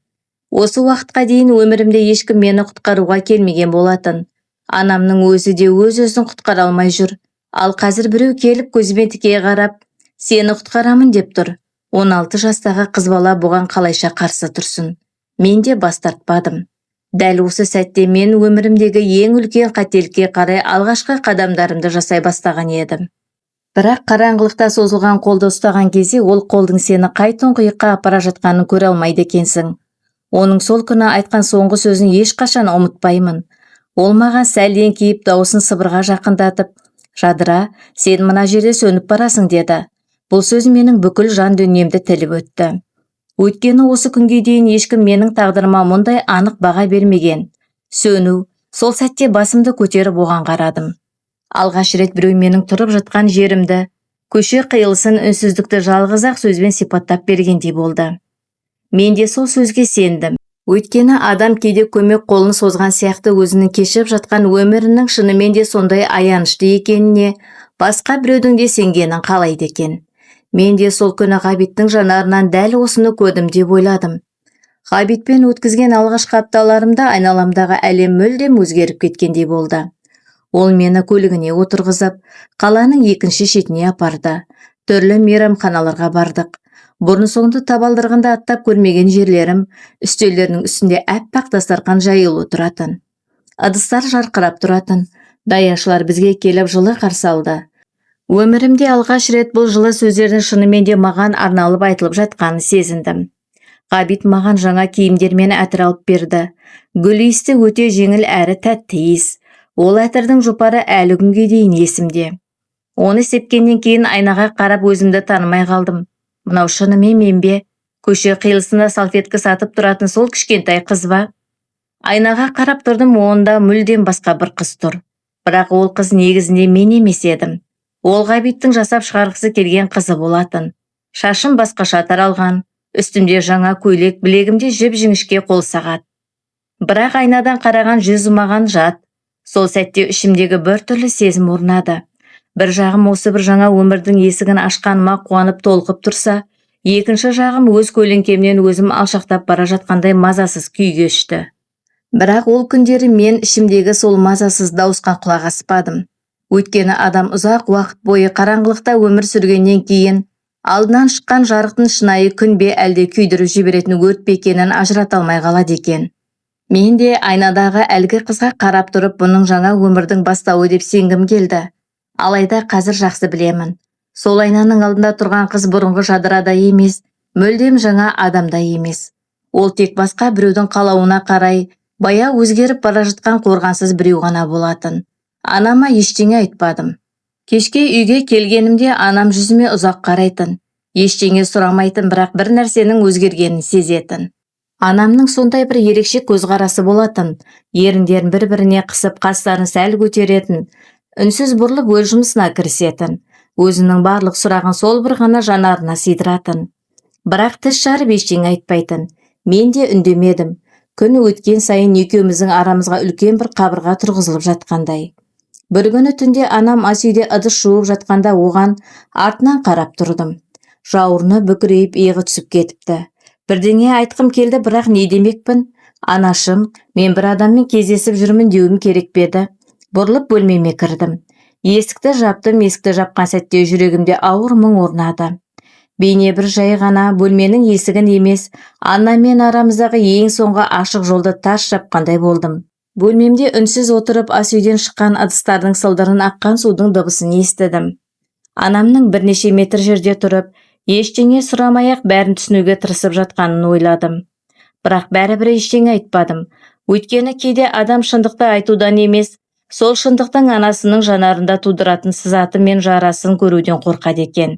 Осы уақытқа дейін өмірімде ешкім мені құтқаруға келмеген болатын. Анамның өзі де өз-өзін құтқара алмай жүр. Ал қазір біреу келіп көзіме тіке қарап, сені құтқарамын деп тұр. 16 жастағы қыз бала бұған қалайша қарсы тұрсын. Мен де бас тартпадым. Дәл осы сәтте мен өмірімдегі ең үлкен қателікке қарай алғашқы қадамдарымды жасай бастаған едім. Бірақ қараңғылықта созылған қолды ұстаған кезде ол қолдың сені қай тұңғиыққа апара жатқанын көре алмайды екенсің. Оның сол күні айтқан соңғы сөзін ешқашан ұмытпаймын. Ол маған сәлден кейіп дауысын сыбырға жақындатып, «Жадыра, сен мына жерде сөніп барасың» деді. Бұл сөз менің бүкіл жан дүниемді тіліп өтті. Өйткені осы күнге дейін ешкім менің тағдырыма мұндай анық баға бермеген. Сөну, сол сәтте басымды көтеріп оған қарадым. Алғаш рет біреу менің тұрып жатқан жерімді, көше қиылысын үнсіздікті жалғыз-ақ сөзбен сипаттап бергендей болды. Мен де сол сөзге сендім. Өйткені адам кейде көмек қолын созған сияқты өзінің кешіп жатқан өмірінің шынымен де сондай аянышты екеніне басқа біреудің де сенгенін қалайды екен. Мен де сол күні Ғабиттің жанарынан дәл осыны көдім деп ойладым. Ғабитпен өткізген алғашқы апталарымда айналамдағы әлем мүлдем өзгеріп кеткендей болды. Ол мені көлігіне отырғызып, қаланың екінші шетіне апарды. Түрлі мейрамханаларға бардық. Бұрын-соңды табалдырғанда аттап көрмеген жерлерім, үстелдерінің үстінде әппақ дастархан жайылып тұратын. Ыдыстар жарқырап тұратын. Даяшылар бізге келіп жылы қарсы алды. Өмірімде алғаш рет бұл жылы сөздердің шынымен де маған арналып айтылып жатқанын сезіндім. Ғабит маған жаңа киімдермен әтір алып берді. Гүл иісі өте жеңіл әрі тәтті иіс. Ол әтірдің жұпары әлі күнге дейін есімде. Оны сепкеннен кейін айнаға қарап өзімді танымай қалдым. Мынау шынымен мен бе? Көше қиылысында салфетка сатып тұратын сол кішкентай қыз ба? Айнаға қарап тұрдым, онда мүлдем басқа бір қыз тұр. Бірақ ол қыз негізінде мен емес едім. Ол Ғабиттің жасап шығарғысы келген қызы болатын. Шашым басқаша таралған, үстімде жаңа көйлек, білегімде жіп-жіңішке қол сағат. Бірақ айнадан қараған жүз маған жат. Сол сәтте ішімдегі бір түрлі сезім орнады. Бір жағым осы бір жаңа өмірдің есігін ашқаныма қуанып толқып тұрса, екінші жағым өз көлеңкемнен өзім алшақтап бара жатқандай мазасыз күйге түсті. Бірақ ол күндері мен ішімдегі сол мазасыз дауысқа құлақ аспадым. Өйткені адам ұзақ уақыт бойы қараңғылықта өмір сүргеннен кейін алдынан шыққан жарықтың шынайы күн бе әлде күйдіріп жіберетін өрт пе екенін ажырата алмай қалады екен. Мен де айнадағы әлгі қызға қарап тұрып, бұның жаңа өмірдің бастауы деп сенгім келді. Алайда қазір жақсы білемін. Сол айнаның алдында тұрған қыз бұрынғы Жадырада емес, мүлдем жаңа адамда емес. Ол тек басқа біреудің қалауына қарай, баяу өзгеріп бара жатқан қорғансыз біреу ғана болатын. Анама ештеңе айтпадым. Кешке үйге келгенімде анам жүзіме ұзақ қарайтын. Ештеңе сұрамайтын, бірақ бір нәрсенің өзгергенін сезетін. Анамның сондай бір ерекше көзқарасы болатын. Еріндерін бір-біріне қысып, қастарын сәл көтеретін. Үнсіз бұрылып өз жұмысына кірісетін. Өзінің барлық сұрағын сол бір ғана жанарына сыйдыратын. Бірақ тіс жарып ештеңе айтпайтын. Мен де үндемедім. Күн өткен сайын екеуміздің арамызға үлкен бір қабырға тұрғызылып жатқандай. Бір күні түнде анам ас үйде ыдыс жуып жатқанда оған артынан қарап тұрдым. Жауырыны бүкірейіп иығы түсіп кетіпті. Бірдеңе айтқым келді, бірақ не демекпін? Анашым, мен бір адаммен кездесіп жүрмін деуім керек педі. Бұрылып бөлмеме кірдім. Есікті жаптым, есікті жапқан сәтте жүрегімде ауыр мұң орнады. Бейне бір жай ғана бөлменің есігін емес, анаммен арамыздағы ең соңғы ашық жолды тас жапқандай болдым. Бөлмемде үнсіз отырып ас үйден шыққан ыдыстардың сылдырын аққан судың дыбысын естідім. Анамның бірнеше метр жерде тұрып, ештеңе сұрамай-ақ бәрін түсінуге тырысып жатқанын ойладым. Бірақ бәрібір ештеңе айтпадым. Өйткені кейде адам шындықты айтудан емес, сол шындықтың анасының жанарында тудыратын сызаты мен жарасын көруден қорқады екен.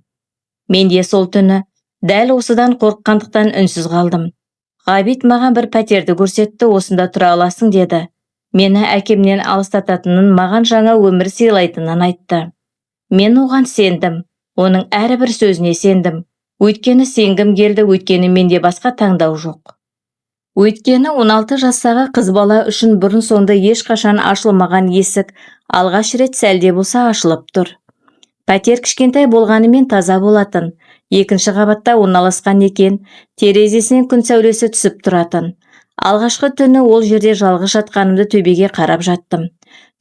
Мен де сол түні дәл осыдан қорыққандықтан үнсіз қалдым. Ғабит маған бір пәтерді көрсетті, осында тұра аласың деді. Мені әкемнен алыстататынын, маған жаңа өмір сыйлайтынын айтты. Мен оған сендім, оның әрбір сөзіне сендім. Өйткені сенгім келді, өйткені менде басқа таңдау жоқ. Өйткені 16 жастағы қыз бала үшін бұрын соңды ешқашан ашылмаған есік алғаш рет сәлде болса ашылып тұр. Пәтер кішкентай болғанымен таза болатын. Екінші қабатта орналасқан екен, терезесінен күн сәулесі түсіп тұратын. Алғашқы түні ол жерде жалғыз жатқанымды төбеге қарап жаттым.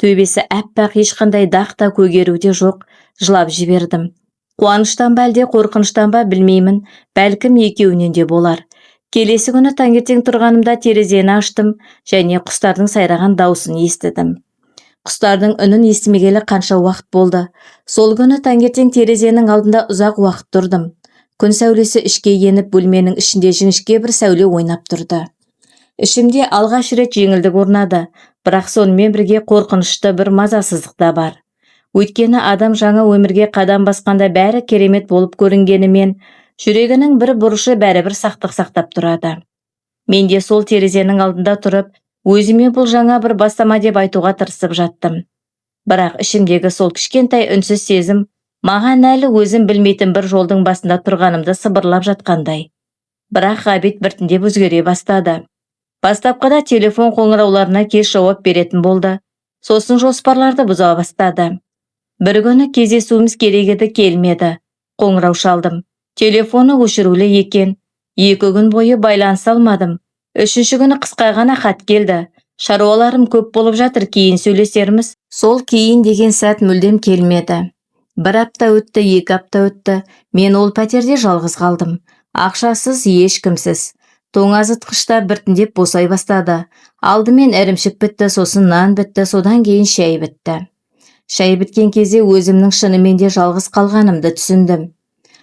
Төбесі әппақ, ешқандай дақ та көгеру де жоқ, жылап жібердім. Қуаныштан ба әлде қорқыныштан ба білмеймін, бәлкім екеуінен де болар. Келесі күні таңертең тұрғанымда терезені аштым және құстардың сайраған дауысын естідім. Құстардың үнін естімегелі қанша уақыт болды. Сол күні таңертең терезенің алдында ұзақ уақыт тұрдым. Күн сәулесі ішке еніп, бөлменің ішінде жіңішке бір сәуле ойнап тұрды. Ішімде алғаш рет жеңілдік орнады, бірақ сонымен бірге қорқынышты бір мазасыздық та бар. Өйткені адам жаңа өмірге қадам басқанда бәрі керемет болып көрінгенімен, жүрегінің бір бұрышы бәрібір сақтық сақтап тұрады. Мен де сол терезенің алдында тұрып, өзіме бұл жаңа бір бастама деп айтуға тырысып жаттым. Бірақ ішімдегі сол кішкентай үнсіз сезім маған әлі өзім білмейтін бір жолдың басында тұрғанымды сыбырлап жатқандай. Бірақ Ғабит біртіндеп өзгере бастады. Бастапқыда телефон қоңырауларына кеш жауап беретін болды. Сосын жоспарларды бұза бастады. Бір күні кездесуіміз керек еді, келмеді. Қоңырау шалдым. Телефоны өшірулі екен. 2 күн бойы байланыса алмадым. 3-ші күні қысқа ғана хат келді. Шаруаларым көп болып жатыр, кейін сөйлесерміз. Сол кейін деген сәт мүлдем келмеді. 1 апта өтті, 2 апта өтті. Мен ол пәтерде жалғыз қалдым. Ақшасыз, ешкімсіз. Тоңазытқышта біртіндеп босай бастады. Алдымен ірімшік бітті, сосын нан бітті, содан кейін шәй бітті. Шәй біткен кезде өзімнің шынымен де жалғыз қалғанымды түсіндім.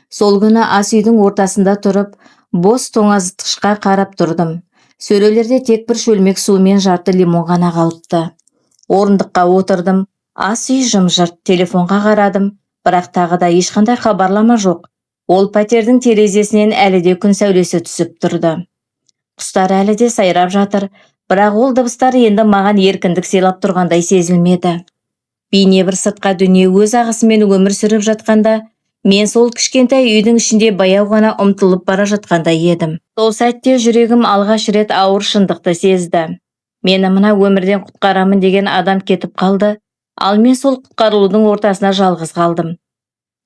Сол күні ас үйдің ортасында тұрып, бос тоңазытқышқа қарап тұрдым. Сөрелерде тек бір шөлмек су мен жарты лимон ғана қалыпты. Орындыққа отырдым. Ас үй жым-жырт, телефонға қарадым, бірақ тағы да ешқандай хабарлама жоқ. Ол пәтердің терезесінен әлі де күн сәулесі түсіп тұрды. Құстар әлі де сайрап жатыр, бірақ ол дыбыстар енді маған еркіндік сыйлап тұрғандай сезілмеді. Бейне бір сыртқа дүние өз ағысымен өмір сүріп жатқанда, мен сол кішкентай үйдің ішінде баяу ғана ұмтылып бара жатқандай едім. Сол сәтте жүрегім алғаш рет ауыр шындықты сезді. Мені мына өмірден құтқарамын деген адам кетіп қалды, ал мен сол құтқарылудың ортасына жалғыз қалдым.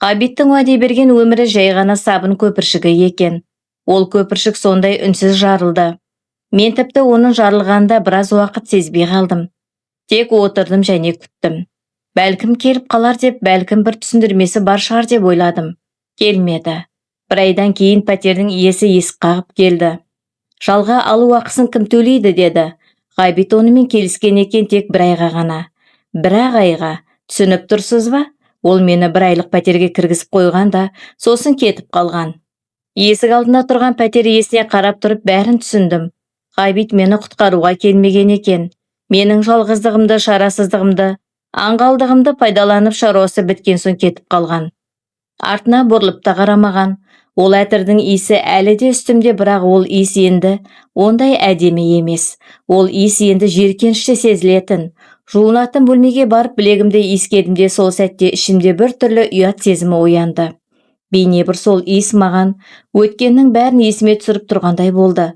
Ғабиттің уәде берген өмірі жай ғана сабын көпіршігі екен. Ол көпіршік сондай үнсіз жарылды. Мен тіпті оның жарылғанда біраз уақыт сезбей қалдым. Тек отырдым және күттім. Бәлкім келіп қалар деп, бәлкім бір түсіндірмесі бар шығар деп ойладым. Келмеді. 1 айдан кейін пәтердің иесі есік қағып келді. Жалға алу ақысын кім төлейді деді. Ғабит онымен келіскен екен, тек 1 айға ғана. 1 айға, түсініп тұрсыз ба? Ол мені 1 айлық пәтерге кіргізіп қойғанда, сосын кетіп қалған. Есік алдында тұрған пәтер иесіне қарап тұрып бәрін түсіндім. Ғабит мені құтқаруға келмеген екен. Менің жалғыздығымды, шарасыздығымды, аңғалдығымды пайдаланып шаруасы біткен соң кетіп қалған. Артына бұрылып та қарамаған. Ол әтірдің иісі әлі де үстімде, бірақ ол иіс енді ондай әдемі емес. Ол иіс енді жиіркенішті сезілетін. Жуынатын бөлмеге барып білегімді иіскедімде, сол сәтте ішімде бір түрлі ұят сезімі оянды. Бейне бір сол иіс маған өткеннің бәрін есіме түсіріп тұрғандай болды.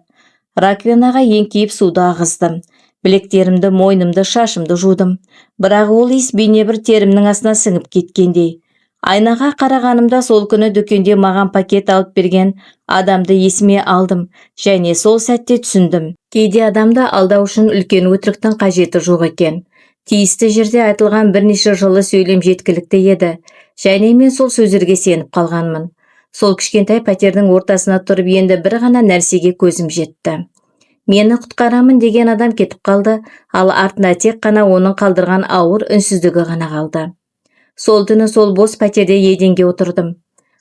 Раковинаға еңкейіп суды ағыздым. Білектерімді, мойнымды, шашымды жудым. Бірақ ол иіс бейне бір терімнің астына сіңіп кеткендей. Айнаға қарағанымда сол күні дүкенде маған пакет алып берген адамды есіме алдым, және сол сәтте түсіндім. Кейде адамды алдау үшін үлкен өтіріктің қажеті жоқ екен. Тиісті жерде айтылған бірнеше жылы сөйлем жеткілікті еді, және мен сол сөздерге сеніп қалғанмын. Сол кішкентай пәтердің ортасына тұрып енді бір ғана нәрсеге көзім жетті. Мені құтқарамын деген адам кетіп қалды, ал артында тек қана оның қалдырған ауыр үнсіздігі ғана қалды. Сол түні сол бос пәтерде еденге отырдым.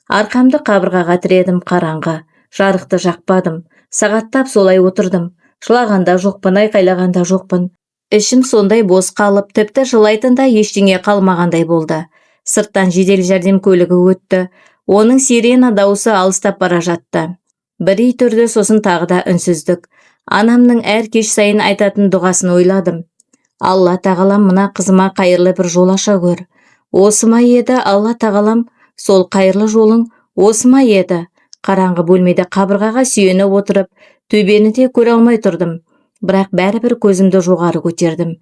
Арқамды қабырғаға тіредім, қараңғы. Жарықты жақпадым. Сағаттап солай отырдым. Жылағанда жоқпын, айқайлағанда жоқпын. Ішім сондай бос қалып, тіпті жылайтында ештеңе қалмағандай болды. Сырттан жедел жәрдем көлігі өтті. Оның сирена дауысы алыстап бара жатты. Бір үй тұрды, сосын тағы да үнсіздік. Анамның әр кеш сайын айтатын дұғасын ойладым. Алла тағалам, мына қызыма қайырлы бір жол аша көр. Осы ма еді, Алла тағалам, сол қайырлы жолың осы ма еді? Қараңғы бөлмеде қабырғаға сүйеніп отырып, төбені де көре алмай тұрдым. Бірақ бәрібір көзімді жоғары көтердім.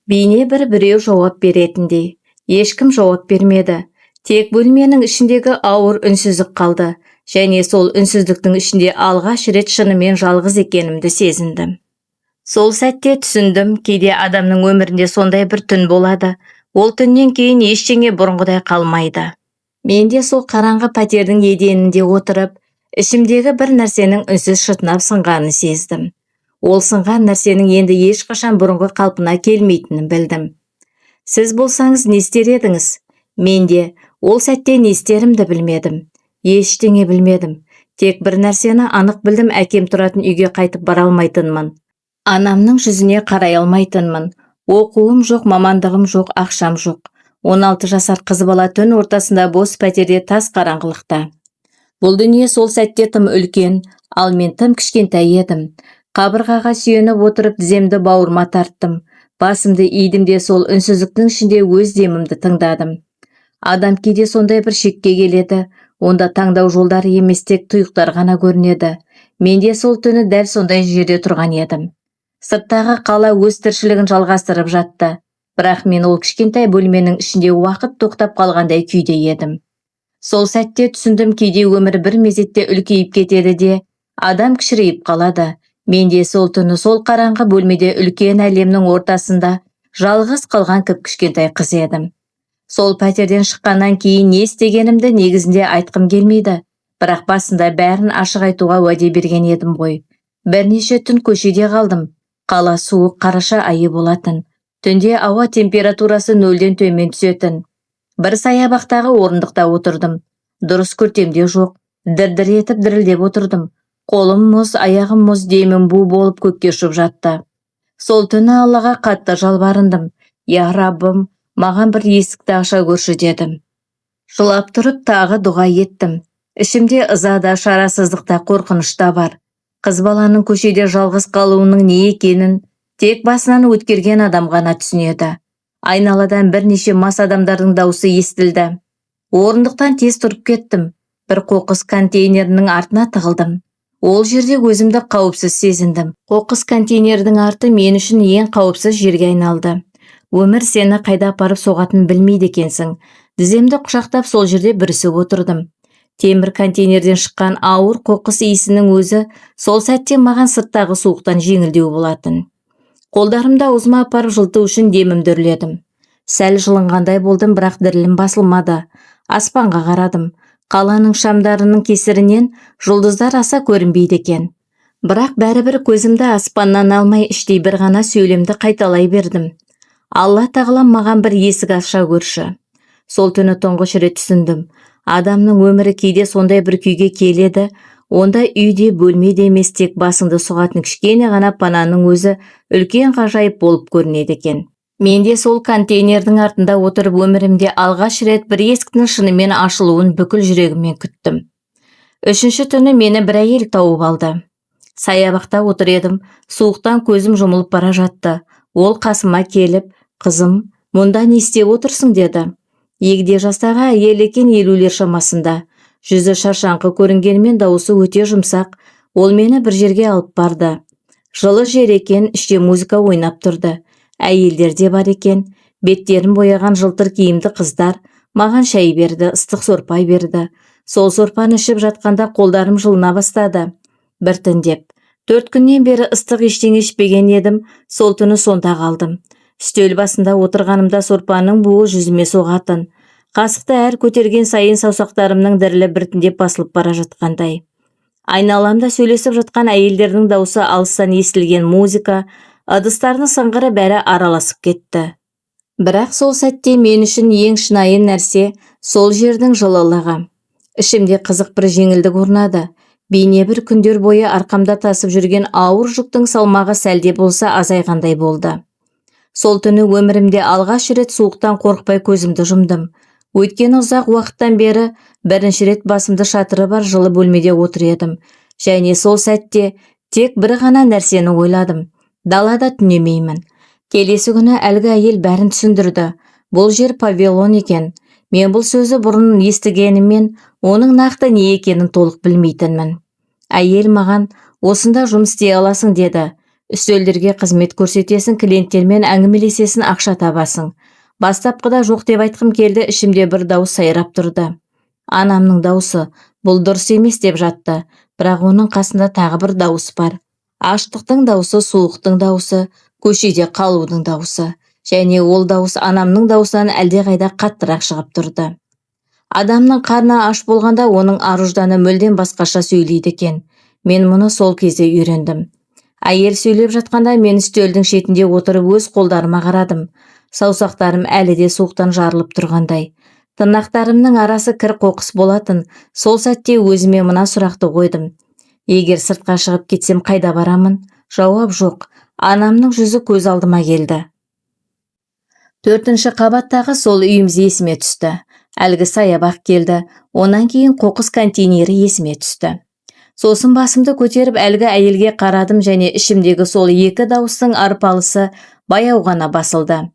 Бейне біреу жауап беретіндей. Ешкім жауап бермеді. Тек бөлменің ішіндегі ауыр үнсіздік қалды. Және сол үнсіздіктің ішінде алғаш рет шынымен жалғыз екенімді сезіндім. Сол сәтте түсіндім, кейде адамның өмірінде сондай бір түн болады. Ол түннен кейін ештеңе бұрынғыдай қалмайды. Мен де сол қараңғы пәтердің еденінде отырып, ішімдегі бір нәрсенің үнсіз шытынап сынғанын сездім. Ол сынған нәрсенің енді ешқашан бұрынғы қалпына келмейтінін білдім. Сіз болсаңыз не істер едіңіз? Мен де ол сәтте не істерімді білмедім. Ештеңе білмедім. Тек бір нәрсені анық білдім, әкем тұратын үйге қайтып бара алмайтынмын. Анамның жүзіне қарай алмайтынмын. Оқуым жоқ, мамандығым жоқ, ақшам жоқ. 16 жасар қыз бала түн ортасында бос пәтерде тас қараңғылықта. Бұл дүние сол сәтте тым үлкен, ал мен тым кішкентай едім. Қабырғаға сүйеніп отырып тіземді бауырыма тарттым. Басымды идім де сол үнсіздіктің ішінде өз демімді тыңдадым. Адам кейде сондай бір шекке келеді, онда таңдау жолдары емес тек тұйықтар ғана көрінеді. Мен де сол түні дәл сондай жерде тұрған едім. Сырттағы қала өз тіршілігін жалғастырып жатты. Бірақ мен ол кішкентай бөлменің ішінде уақыт тоқтап қалғандай күйде едім. Сол сәтте түсіндім, кейде өмір бір мезетте үлкейіп кетеді де, адам кішірейіп қалады. Мен де сол түні сол қараңғы бөлмеде үлкен әлемнің ортасында жалғыз қалған кіп-кішкентай қыз едім. Сол пәтерден шыққаннан кейін не істегенімді негізінде айтқым келмейді. Бірақ басында бәрін ашық айтуға уәде берген едім ғой. Бірнеше түн көшеде қалдым. Қала суық, қараша айы болатын. Түнде ауа температурасы 0-ден төмен түсетін. Бір саябақтағы орындықта отырдым. Дұрыс көртемде жоқ. Дір-дір етіп дірілдеп отырдым. Қолым мұз, аяғым мұз, демім бу болып көкке ұшып жатты. Сол түні Аллаға қатты жалбарындым. Я Раббым, маған бір есікті аша көрші дедім. Жылап тұрып тағы дұға еттім. Ішімде ыза да, шарасыздық та, қорқыныш та бар. Қыз баланың көшеде жалғыз қалуының не екенін тек басынан өткерген адам ғана түсінеді. Айналадан бірнеше мас адамдардың дауысы естілді. Орындықтан тез тұрып кеттім. Бір қоқыс контейнерінің артына тығылдым. Ол жерде өзімді қауіпсіз сезіндім. Қоқыс контейнердің арты мен үшін ең қауіпсіз жерге айналды. Өмір сені қайда апарып соғатын білмейді екенсің. Тіземді құшақтап сол жерде бүрісіп отырдым. Темір контейнерден шыққан ауыр қоқыс иісінің өзі сол сәтте маған сырттағы суықтан жеңілдеу болатын. Қолдарымда аузыма апарып жылыту үшін демімді үрледім. Сәл жылынғандай болдым, бірақ дірілім басылмады. Аспанға қарадым. Қаланың шамдарының кесірінен жұлдыздар аса көрінбейді екен. Бірақ бәрібір көзімді аспаннан алмай іштей бір ғана сөйлемді қайталай бердім. Алла тағалам маған бір есік аша көрші. Сол түні тұңғыш рет түсіндім. Адамның өмірі кейде сондай бір күйге келеді, онда үйде, бөлмеде емес, тек басыңды сұғатын кішкене ғана пананың өзі үлкен ғажайып болып көрінеді екен. Мен де сол контейнердің артында отырып өмірімде алғаш рет бір есіктің шынымен ашылуын бүкіл жүрегіммен күттім. Үшінші түні мені бір әйел тауып алды. Саябақта отыр едім, суықтан көзім жұмылып бара жатты. Ол қасыма келіп, қызым, мұнда не істеп отырсың деді. Егде жастағы әйел екен, 50-лер шамасында. Жүзі шаршаңқы көрінгенімен дауысы өте жұмсақ. Ол мені бір жерге алып барды. Жылы жер екен, іште музыка ойнап тұрды. Әйелдер де бар екен. Беттерін бояған жылтыр киімді қыздар маған шай берді, ыстық сорпа берді. Сол сорпаны ішіп жатқанда қолдарым жылына бастады. Біртіндеп. 4 күннен бері ыстық ештеңе ішпеген едім. Сол түні сонда қалдым. Үстел басында отырғанымда сорпаның буы жүзіме соғатын. Қасықты әр көтерген сайын саусақтарымның дірілі біртіндеп басылып бара жатқандай. Айналамда сөйлесіп жатқан әйелдердің даусы, алыстан естілген музыка, ыдыстардың сыңғыры бәрі араласып кетті. Бірақ сол сәтте мен үшін ең шынайы нәрсе сол жердің жылылығы. Ішімде қызық бір жеңілдік орнады. Бейне бір күндер бойы арқамда тасып жүрген ауыр жүктің салмағы сәлде болса азайғандай болды. Сол түні өмірімде алғаш рет суықтан қорықпай көзімді жұмдым. Өйткені ұзақ уақыттан бері бірінші рет басымды шатыры бар жылы бөлмеде отыр едім. Және сол сәтте тек бір ғана нәрсені ойладым. Далада түнемеймін. Келесі күні әлгі әйел бәрін түсіндірді. Бұл жер павильон екен. Мен бұл сөзі бұрын естігеніммен, оның нақты не екенін толық білмейтінмін. Әйел маған, осында жұмыс істей аласың деді. Үстелдерге қызмет көрсетесің, клиенттермен әңгімелесесің, ақша табасың. Бастапқыда жоқ деп айтқым келді, ішімде бір дауыс сайрап тұрды. Анамның дауысы, бұл дұрыс емес деп жатты. Бірақ оның қасында тағы бір дауыс бар. Аштықтың дауысы, суықтың дауысы, көшеде қалудың дауысы. Және ол дауыс анамның даусынан әлдеқайда қаттырақ шығып тұрды. Адамның қарны аш болғанда оның ар-ұжданы мүлдем басқаша сөйлейді екен. Мен мұны сол кезде үйрендім. Әйел сөйлеп жатқанда мен үстелдің шетінде отырып өз қолдарыма қарадым. Саусақтарым әлі де суықтан жарылып тұрғандай. Тырнақтарымның арасы кір қоқыс болатын. Сол сәтте өзіме мына сұрақты қойдым. Егер сыртқа шығып кетсем қайда барамын? Жауап жоқ. Анамның жүзі көз алдыма келді. 4-ші қабаттағы сол үйіміз есіме түсті. Әлгі саябақ келді. Онан кейін қоқыс контейнері есіме түсті. Сосын басымды көтеріп әлгі әйелге қарадым және ішімдегі сол екі дауыстың арпалысы баяу ғана басылды.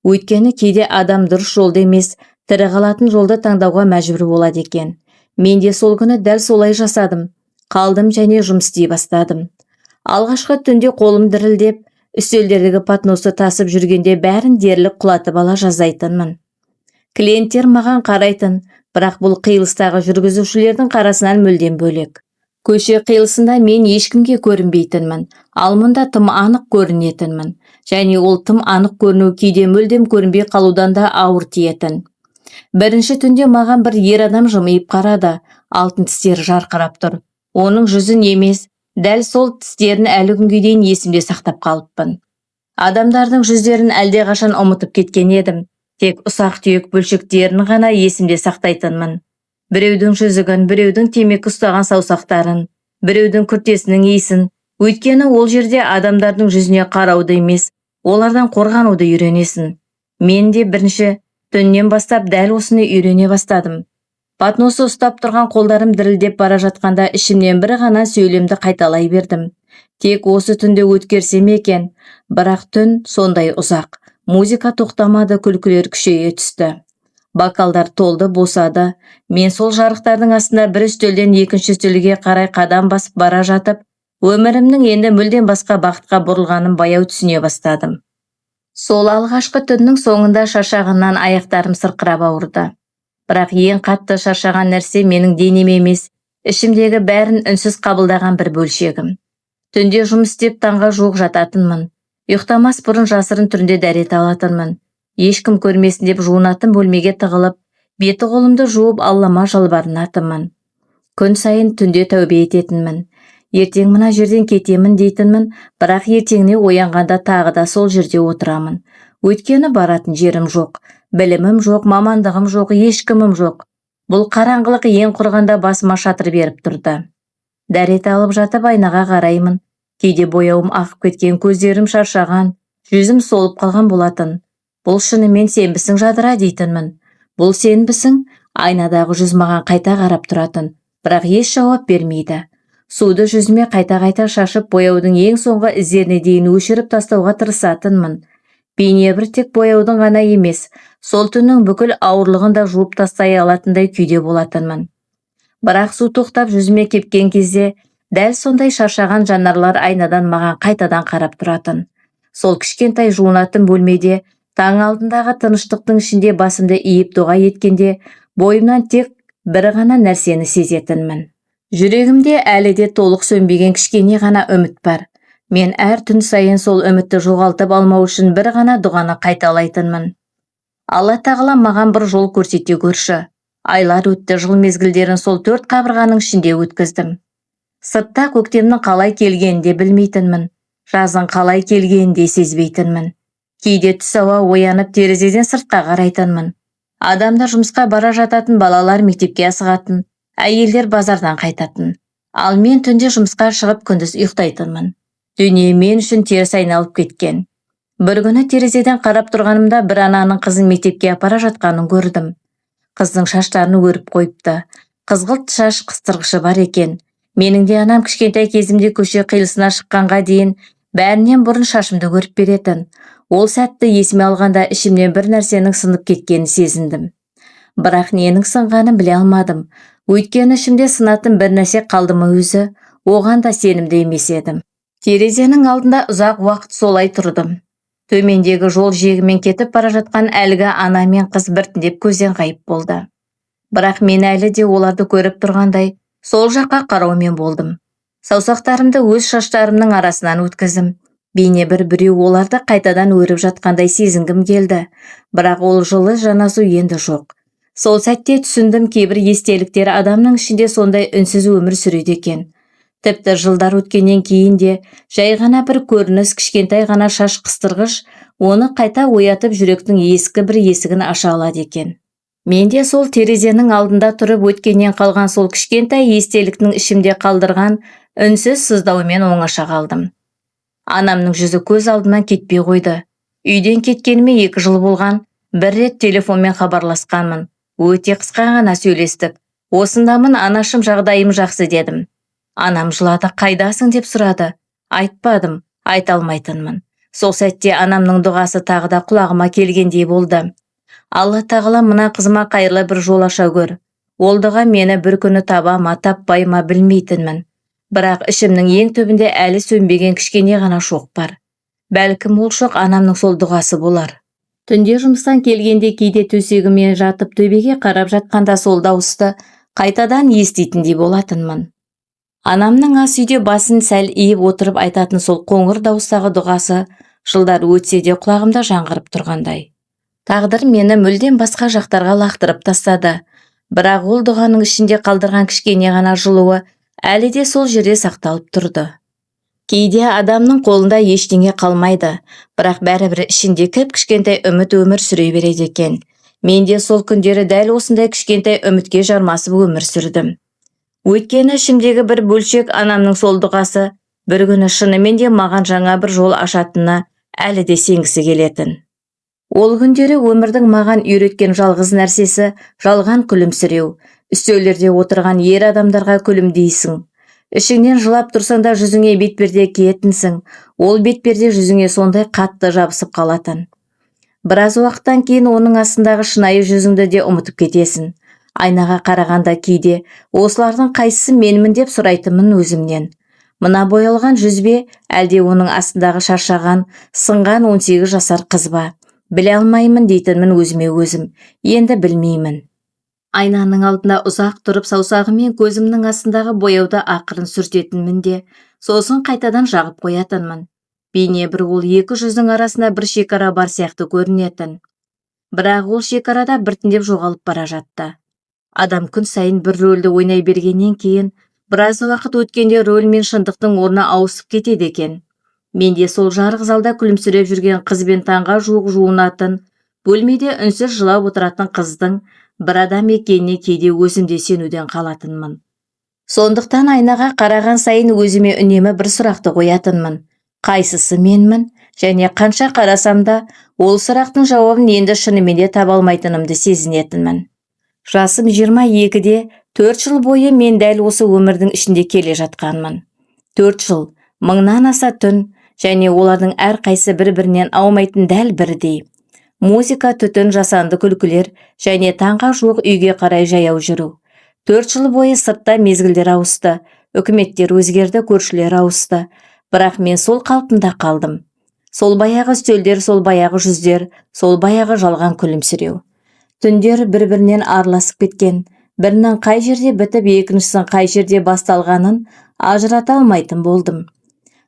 Өйткені кейде адам дұрыс жолды емес, тірі қалатын жолды таңдауға мәжбүр болады екен. Мен де сол күні дәл солай жасадым. Қалдым және жұмыс істей бастадым. Алғашқы түнде қолым дірілдеп, үстелдердегі патносы тасып жүргенде бәрін дерлік құлатып ала жазайтынмын. Клиенттер маған қарайтын, бірақ бұл қиылыстағы жүргізушілердің қарасынан мүлдем бөлек. Көше қиылысында мен ешкімге көрінбейтінмін, ал мұнда тым анық көрінетінмін. Және ол тым анық көріну кейде мүлдем көрінбей қалудан да ауыр тиетін. Бірінші түнде маған бір ер адам жымиып қарады, алтын тістері жарқырап тұр. Оның жүзін емес, дәл сол тістерін әлі күнге дейін есімде сақтап қалыппын. Адамдардың жүздерін әлдеқашан ұмытып кеткен едім. Тек ұсақ-түйек бөлшектерін ғана есімде сақтайтынмын. Біреудің жүзігін, біреудің темекі ұстаған саусақтарын, біреудің күртесінің иісін. Өйткені ол жерде адамдардың жүзіне қарауды емес, олардан қорғануды үйренесің. Мен де бірінші түннен бастап дәл осыны үйрене бастадым. Патносы ұстап тұрған қолдарым дірілдеп бара жатқанда ішімнен бір ғана сөйлемді қайталай бердім. Тек осы түнде өткерсем екен, бірақ түн сондай ұзақ. Музыка тоқтамады, күлкілер күшейе түсті. Бокалдар толды, босады. Мен сол жарықтардың астында бір үстелден екінші үстелге қарай қадам басып бара жатып, өмірімнің енді мүлдем басқа бақытқа бұрылғанын баяу түсіне бастадым. Сол алғашқы түннің соңында шаршағаннан аяқтарым сырқырап ауырды. Бірақ ең қатты шаршаған нәрсе менің денем емес, ішімдегі бәрін үнсіз қабылдаған бір бөлшегім. Түнде жұмыс істеп таңға жуық жататынмын. Ұйықтамас бұрын жасырын түрінде дәрет алатынмын. Ешкім көрмесін деп жуынатын бөлмеге тығылып, беті қолымды жуып Аллама жалбарынатынмын. Күн сайын түнде тәубе ететінмін. Ертең мына жерден кетемін дейтінмін, бірақ ертеңіне оянғанда тағы да сол жерде отырамын. Өйткені баратын жерім жоқ, білімім жоқ, мамандығым жоқ, ешкімім жоқ. Бұл қараңғылық ең құрғанда басыма шатыр беріп тұрды. Дәрет алып жатып айнаға қараймын. Кейде бояуым ағып кеткен, көздерім шаршаған, жүзім солып қалған болатын. Бұл шынымен сенбісің жадыра дейтінмін. Бұл сенбісің? Айнадағы жүз маған қайта қарап тұратын, бірақ еш жауап бермейді. Суды жүзіме қайта-қайта шашып, бояудың ең соңғы іздеріне дейін өшіріп тастауға тырысатынмын. Бейнебір тек бояудың ғана емес, сол түннің бүкіл ауырлығын да жуып тастай алатындай күйде болатынмын. Бірақ су тоқтап жүзіме кепкен кезде, дәл сондай шаршаған жанарлар айнадан маған қайтадан қарап тұратын. Сол кішкентай жуынатын бөлмеде, таң алдындағы тыныштықтың ішінде басымды иіп дұға еткенде, бойымнан тек бір ғана нәрсені сезетінмін. Жүрегімде әлі де толық сөнбеген кішкене ғана үміт бар. Мен әр түн сайын сол үмітті жоғалтып алмау үшін бір ғана дұғаны қайталайтынмын. Алла тағала маған бір жол көрсете көрші. Айлар өтті, жыл мезгілдерін сол 4 қабырғаның ішінде өткіздім. Сыртта көктемнің қалай келгенін де білмейтінмін. Жазың қалай келгенін де сезбейтінмін. Кейде түс ауа оянып терезеден сыртқа қарайтынмын. Адамдар жұмысқа бара жататын, балалар мектепке асығатын, әйелдер базардан қайтатын. Ал мен түнде жұмысқа шығып күндіз ұйықтайтынмын. Дүние мен үшін теріс айналып кеткен. Бір күні терезеден қарап тұрғанымда бір ананың қызын мектепке апара жатқанын көрдім. Қыздың шаштарын өріп қойыпты. Қызғылт шаш қыстырғышы бар екен. Менің де анам кішкентай кезімде көше қиылысына шыққанға дейін бәрінен бұрын шашымды көріп беретін. Ол сәтті есіме алғанда ішімнен бір нәрсенің сынып кеткенін сезіндім. Бірақ ненің сынғанын біле алмадым. Өйткені ішімде сынатын бір нәрсе қалды ма өзі, оған да сенімді емес едім. Терезенің алдында ұзақ уақыт солай тұрдым. Төмендегі жол жиегімен кетіп бара жатқан әлгі ана мен қыз біртіндеп көзден ғайып болды. Бірақ мен әлі де оларды көріп тұрғандай, сол жаққа қараумен болдым. Саусақтарымды өз шаштарымның арасынан өткіздім. Бейне біреу оларды қайтадан өріп жатқандай сезінгім келді. Бірақ ол жылы жанасу енді жоқ. Сол сәтте түсіндім, кейбір естеліктер адамның ішінде сондай үнсіз өмір сүреді екен. Тіпті жылдар өткеннен кейін де жай ғана бір көрініс, кішкентай ғана шаш қыстырғыш Оны қайта оятып жүректің ескі бір есігін аша алады екен. Мен де сол терезенің алдында тұрып өткеннен қалған сол кішкентай естеліктің ішімде қалдырған үнсіз сыздаумен оңаша қалдым. Анамның жүзі көз алдымнан кетпей қойды. Үйден кеткеніме 2 жыл болған. Бір рет телефонмен хабарласқанмын. Өте қысқа ғана сөйлестік. Осындамын, анашым, жағдайым жақсы дедім. Анам жылады, қайдасың деп сұрады. Айтпадым, айта алмайтынмын. Сол сәтте анамның дұғасы тағы да құлағыма келгендей болды. Алла тағала мына қызыма қайырлы бір жол аша көр. Ол дұға мені бір күні таба ма, таппай ма білмейтінмін. Бірақ ішімнің ең түбінде әлі сөнбеген кішкене ғана шоқ бар. Бәлкім ол шоқ анамның сол дұғасы болар. Түнде жұмыстан келгенде кейде төсегіме жатып төбеге қарап жатқанда сол дауысты қайтадан еститіндей болатынмын. Анамның ас үйде басын сәл иіп отырып айтатын сол қоңыр дауыстағы дұғасы жылдар өтсе де құлағымда жаңғырып тұрғандай. Тағдыр мені мүлдем басқа жақтарға лақтырып тастады. Бірақ ол дұғаның ішінде қалдырған кішкене ғана жылуы әлі де сол жерде сақталып тұрды. Кейде адамның қолында ештеңе қалмайды, бірақ бәрібір ішінде кішкентай үміт өмір сүре береді екен. Мен де сол күндері дәл осындай кішкентай үмітке жармасып өмір сүрдім. Өйткені ішімдегі бір бөлшек анамның сол дұғасы бір күні шынымен де маған жаңа бір жол ашатынына әлі де сенгісі келетін. Ол күндері өмірдің маған үйреткен жалғыз нәрсесі жалған күлімсіреу. Үстелдерде отырған ер адамдарға күлімдейсің. Ішіңнен жылап тұрсаң да жүзіңе бетперде киетінсің. Ол бетперде жүзіңе сондай қатты жабысып қалатын. Біраз уақыттан кейін оның астындағы шынайы жүзіңді де ұмытып кетесің. Айнаға қарағанда кейде осылардың қайсысы менмін деп сұрайтынмын өзімнен. Мына боялған жүзбе, әлде оның астындағы шаршаған, сынған 18 жасар қыз ба? Біле алмаймын дейтінмін өзіме өзім. Енді білмеймін. Айнаның алдында ұзақ тұрып саусағымен көзімнің астындағы бояуды ақырын сүртетінмін де, сосын қайтадан жағып қоятынмын. Бейне бір ол 2 жүздің арасында бір шекара бар сияқты көрінетін. Бірақ ол шекарада біртіндеп жоғалып бара жатты. Адам күн сайын бір рөлді ойнай бергеннен кейін, біраз уақыт өткенде рөл мен шындықтың орны ауысып кетеді екен. Мен де сол жарық залда күлімсіреп жүрген қызбен таңға жуық жуынатын, бөлмеде үнсіз жылап отыратын қыздың бір адам екеніне кейде өзімде сенуден қалатынмын. Сондықтан айнаға қараған сайын өзіме үнемі бір сұрақты қоятынмын. Қайсысы менмін? Және қанша қарасам да ол сұрақтың жауабын енді шынымен де таба алмайтынымды сезінетінмін. Жасым 22-де 4 жыл бойы мен дәл осы өмірдің ішінде келе жатқанмын. 4 жыл, 1000-нан аса түн, және олардың әрқайсы бір-бірінен аумайтын дәл бірдей. Музыка, түтін, жасанды күлкілер және таңға жуық үйге қарай жаяу жүру. 4 жыл бойы сыртта мезгілдер ауысты, үкіметтер өзгерді, көршілер ауысты. Бірақ мен сол қалпымда қалдым. Сол баяғы үстелдер, сол баяғы жүздер, сол баяғы жалған күлімсіреу. Түндер бір-бірінен араласып кеткен, бірінің қай жерде бітіп, екіншісінің қай жерде басталғанын ажырата алмайтын болдым.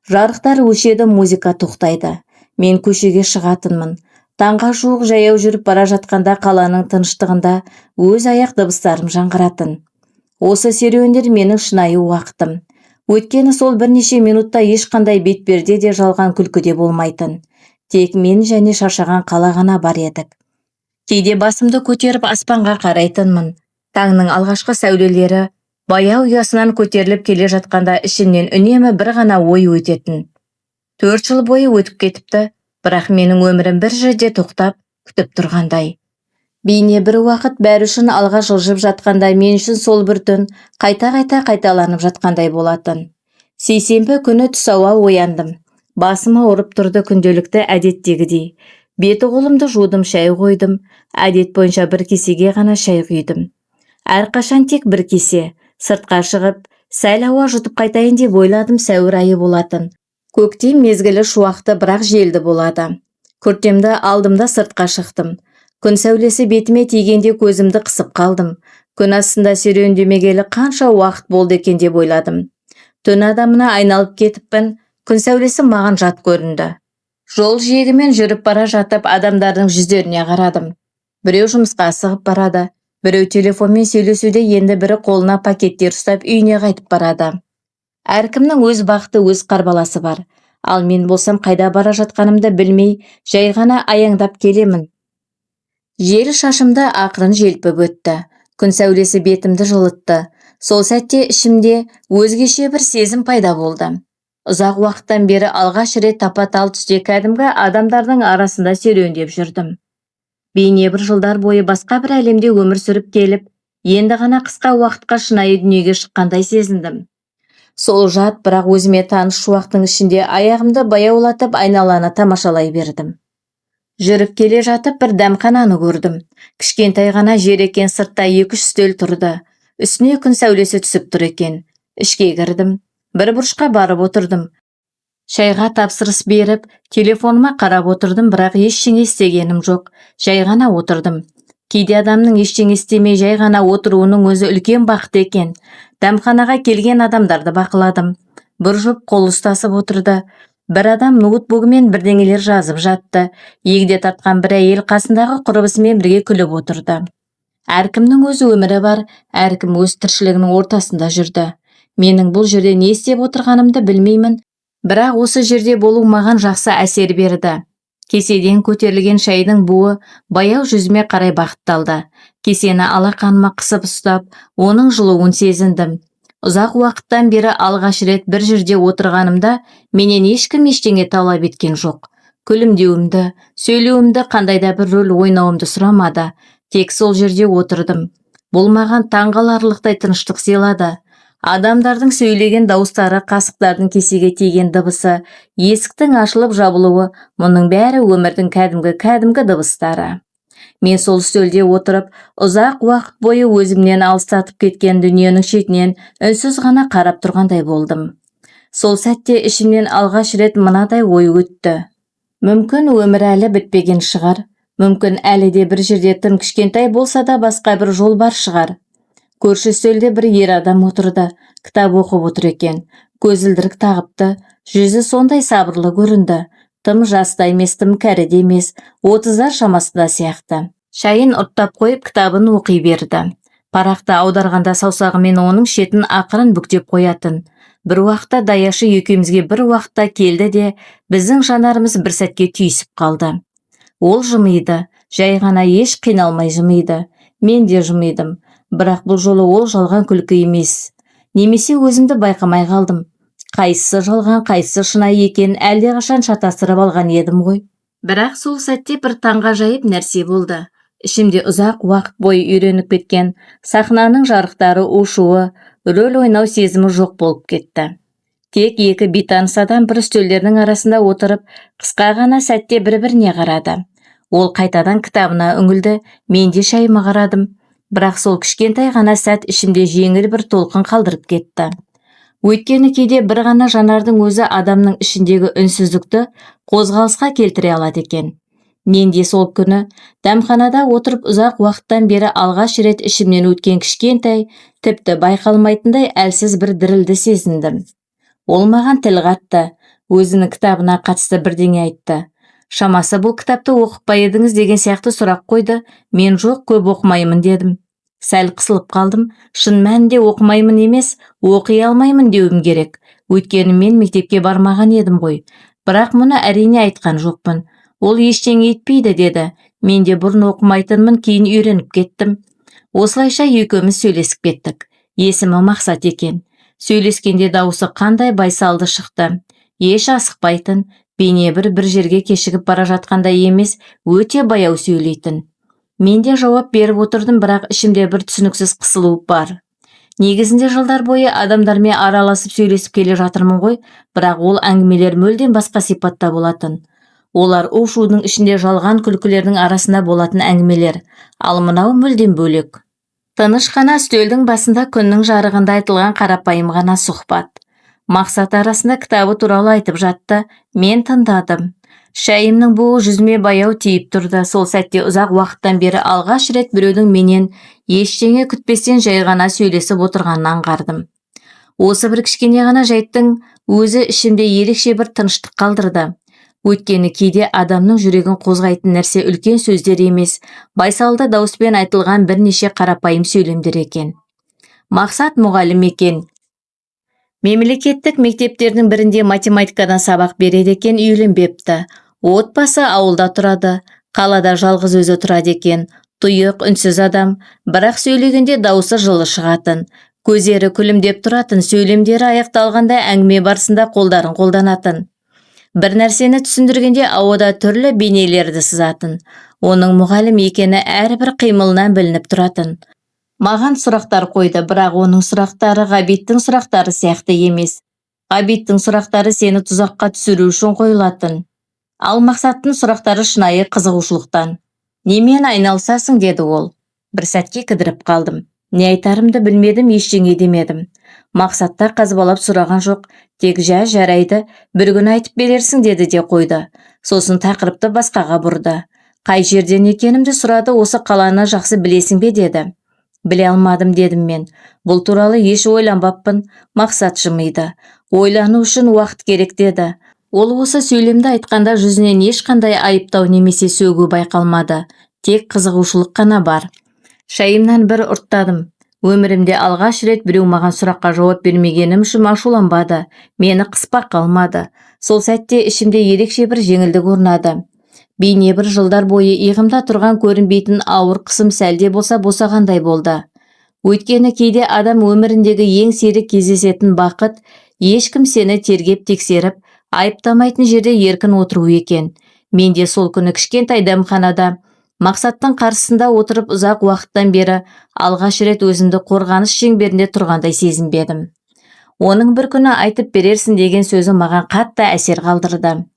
Жарықтар өшеді, музыка тоқтайды. Мен көшеге шығатынмын. Таңға жуық жаяу жүріп бара жатқанда қаланың тыныштығында өз аяқ дыбыстарым жаңғыратын. Осы серуендер менің шынайы уақытым. Өйткені сол бірнеше минутта ешқандай бетперде де жалған күлкіде болмайтын. Тек мен және шаршаған қала ғана бар едік. Кейде басымды көтеріп аспанға қарайтынмын. Таңның алғашқы сәулелері баяу ұясынан көтеріліп келе жатқанда ішімнен үнемі бір ғана ой өтетін. 4 жыл бойы өтіп кетіпті, бірақ менің өмірім бір жерде тоқтап, күтіп тұрғандай. Бейне бір уақыт бәрі үшін алға жылжып жатқанда мен үшін сол бір түн қайта-қайта қайталанып жатқандай болатын. Сейсенбі күні түс ауа ояндым. Басыма ұрып тұрды күнделікті әдеттегідей. Беті қолымды жудым, шай қойдым. Әдет бойынша бір кесеге ғана шай құйдым. Әрқашан тек бір кесе. Сыртқа шығып, сәл ауа жұтып қайтайын деп ойладым, сәуір айы болатын. Көктем мезгілі шуақты, бірақ желді болады. Күртемді алдымда сыртқа шықтым. Күн сәулесі бетіме тигенде көзімді қысып қалдым. Күн астында серуендемегелі қанша уақыт болды екен деп ойладым. Түн адамына айналып кетіппін, күн сәулесі маған жат көрінді. Жол жиегімен жүріп бара жатып адамдардың жүздеріне қарадым. Біреу жұмысқа асығып барады, біреу телефонмен сөйлесуде, енді бірі қолына пакеттер ұстап үйіне қайтып барады. Әркімнің өз бақыты, өз қарбаласы бар. Ал мен болсам қайда бара жатқанымды білмей, жай ғана аяңдап келемін. Жел шашымды ақырын желпіп өтті. Күн сәулесі бетімді жылытты. Сол сәтте ішімде өзгеше бір сезім пайда болды. Ұзақ уақыттан бері алғаш рет тапа-тал түсте кәдімгі адамдардың арасында серуендеп жүрдім. Бейне бір жылдар бойы басқа бір әлемде өмір сүріп келіп, енді ғана қысқа уақытқа шынайы дүниеге шыққандай сезіндім. Сол жат, бірақ өзіме таныс шуақтың ішінде аяғымды баяулатып айналаны тамашалай бердім. Жүріп келе жатып бір дәмхананы көрдім. Кішкентай ғана жер екен, сыртта 2-3 үстел тұрды. Үстіне күн сәулесі түсіп тұр екен. Ішке кірдім. Бір бұрышқа барып отырдым. Шайға тапсырыс беріп, телефоныма қарап отырдым, бірақ ештеңе істегенім жоқ. Жай ғана отырдым. Кейде адамның ештеңе істемей жай ғана отыруының өзі үлкен бақыт екен. Дәмханаға келген адамдарды бақыладым. Бір жұп қол ұстасып отырды. Бір адам ноутбугымен бірдеңелер жазып жатты. Егде тартқан бір әйел қасындағы құрбысымен бірге күліп отырды. Әркімнің өз өмірі бар, әркім өз тіршілігінің ортасында жүрді. Менің бұл жерде не істеп отырғанымды білмеймін, бірақ осы жерде болу маған жақсы әсер берді. Кеседен көтерілген шайдың буы баяу жүзіме қарай бағытталды. Кесені алақаныма қысып ұстап, оның жылуын сезіндім. Ұзақ уақыттан бері алғаш рет бір жерде отырғанымда менен ешкім ештеңе талап еткен жоқ. Күлімдеуімді, сөйлеуімді, қандайда бір рөл ойнауымды сұрамады. Тек сол жерде отырдым. Бұл маған таңғаларлықтай тыныштық сыйлады. Адамдардың сөйлеген дауыстары, қасықтардың кесеге тиген дыбысы, есіктің ашылып жабылуы, мұның бәрі өмірдің кәдімгі дыбыстары. Мен сол үстелде отырып, ұзақ уақыт бойы өзімнен алыстатып кеткен дүниенің шетінен үнсіз ғана қарап тұрғандай болдым. Сол сәтте ішімнен алғаш рет мынадай ой өтті. Мүмкін өмір әлі бітпеген шығар. Мүмкін әлі де бір жерде тым кішкентай болса да басқа бір жол бар шығар. Көрші үстелде бір ер адам отырды. Кітап оқып отыр екен. Көзілдірік тағыпты. Жүзі сондай сабырлы көрінді. Тым жас та емес, тым кәрі де емес, 30-ар шамасында сияқты. Шайын ұрттап қойып кітабын оқи берді. Парақты аударғанда саусағымен оның шетін ақырын бүктеп қоятын. Бір уақытта даяшы екеумізге бір уақытта келді де, біздің жанарымыз бір сәтке түйісіп қалды. Ол жымиды, жай ғана еш қиналмай жымиды. Мен де жымидым, бірақ бұл жолы ол жалған күлкі емес. Немесе өзімді байқамай қалдым. Қайсысы жалған, қайсысы шынайы екен әлдеқашан шатастырып алған едім ғой. Бірақ сол сәтте бір таңғажайып нәрсе болды. Ішімде ұзақ уақыт бойы үйреніп кеткен сахнаның жарықтары ушуы, рөл ойнау сезімі жоқ болып кетті. Тек екі бейтаныс адам бір үстелдердің арасында отырып, қысқа ғана сәтте бір-біріне қарады. Ол қайтадан кітабына үңілді, мен де шайыма қарадым. Бірақ сол кішкентай ғана сәт ішімде жеңіл бір толқын қалдырып кетті. Өйткені кейде бір ғана жанардың өзі адамның ішіндегі үнсіздікті қозғалысқа келтіре алады екен. Мен де сол күні дәмханада отырып ұзақ уақыттан бері алғаш рет ішімнен өткен кішкентай, тіпті байқалмайтындай әлсіз бір дірілді сезіндім. Ол маған тіл қатты, өзінің кітабына қатысты бірдеңе айтты. Шамасы бұл кітапты оқып па едіңіз деген сияқты сұрақ қойды. Мен жоқ, көп оқымаймын дедім. Сәл қысылып қалдым. Шын мәнінде оқымаймын емес, оқи алмаймын деуім керек. Өйткені мен мектепке бармаған едім ғой. Бірақ мұны әрине айтқан жоқпын. Ол ештеңе етпейді деді. Мен де бұрын оқымайтынмын, кейін үйреніп кеттім. Осылайша екеуміз сөйлесіп кеттік. Есімі Мақсат екен. Сөйлескенде дауысы қандай байсалды шықты. Еш асықпайтын, бейне бір жерге кешігіп бара жатқандай емес, өте баяу сөйлейтін. Мен де жауап беріп отырдым, бірақ ішімде бір түсініксіз қысылу бар. Негізінде жылдар бойы адамдармен араласып сөйлесіп келе жатырмын ғой, бірақ ол әңгімелер мүлдем басқа сипатта болатын. Олар у-шудың ішінде жалған күлкілердің арасында болатын әңгімелер, ал мынау мүлдем бөлек. Тыныш қана үстелдің басында күннің жарығында айтылған қарапайым ғана сұхбат. Мақсат арасында кітабы туралы айтып жатты, мен тыңдадым. Шайымның буы жүзіме баяу тиіп тұрды. Сол сәтте ұзақ уақыттан бері алғаш рет біреудің менен ештеңе күтпестен жай ғана сөйлесіп отырғанын аңғардым. Осы бір кішкене ғана жайттың өзі ішімде ерекше бір тыныштық қалдырды. Өйткені кейде адамның жүрегін қозғайтын нәрсе үлкен сөздер емес, байсалды дауыспен айтылған бірнеше қарапайым сөйлемдер екен. Мақсат мұғалім екен. Мемлекеттік мектептердің бірінде математикадан сабақ береді екен, үйленбепті. Отбасы ауылда тұрады, қалада жалғыз өзі тұрады екен. Тұйық, үнсіз адам, бірақ сөйлегенде дауысы жылы шығатын. Көздері күлімдеп тұратын, сөйлемдері аяқталғанда әңгіме барысында қолдарын қолданатын. Бір нәрсені түсіндіргенде ауада түрлі бейнелерді сызатын. Оның мұғалім екені әрбір қимылынан білініп тұратын. Маған сұрақтар қойды, бірақ оның сұрақтары Ғабиттің сұрақтары сияқты емес. Ғабиттің сұрақтары сені тұзаққа түсіру үшін қойылатын. Ал Мақсаттың сұрақтары шынайы қызығушылықтан. Немен айналысасың, деді ол. Бір сәтке кідіріп қалдым. Не айтарымды білмедім, ештеңе демедім. Мақсатта қазбалап сұраған жоқ, тек жарайды, бір күн айтып берерсің, деді де қойды. Сосын тақырыпты басқаға бұрды. Қай жерден екенімді сұрады, осы қаланы жақсы білесің бе, деді. Біле алмадым, дедім мен. Бұл туралы еш ойланбаппын. Мақсат жымиды. Ойлану үшін уақыт керек, деді. Ол осы сөйлемді айтқанда жүзінен ешқандай айыптау немесе сөгу байқалмады. Тек қызығушылық қана бар. Шайымнан бір ұрттадым. Өмірімде алғаш рет біреу маған сұраққа жауап бермегенім үшін ашуланбады. Мені қыспақ қалмады. Сол сәтте ішімде ерекше бір жеңілдік орнады. Бейне бір жылдар бойы иығымда тұрған көрінбейтін ауыр қысым сәлде болса босағандай болды. Өйткені кейде адам өміріндегі ең сирек кездесетін бақыт, ешкім сені тергеп тексеріп, айыптамайтын жерде еркін отыру екен. Мен де сол күні кішкентай дәмханада Мақсаттың қарсысында отырып ұзақ уақыттан бері алғаш рет өзімді қорғаныс шеңберінде тұрғандай сезінбедім. Оның бір күні айтып берерсің деген сөзі маған қатты әсер қалдырды.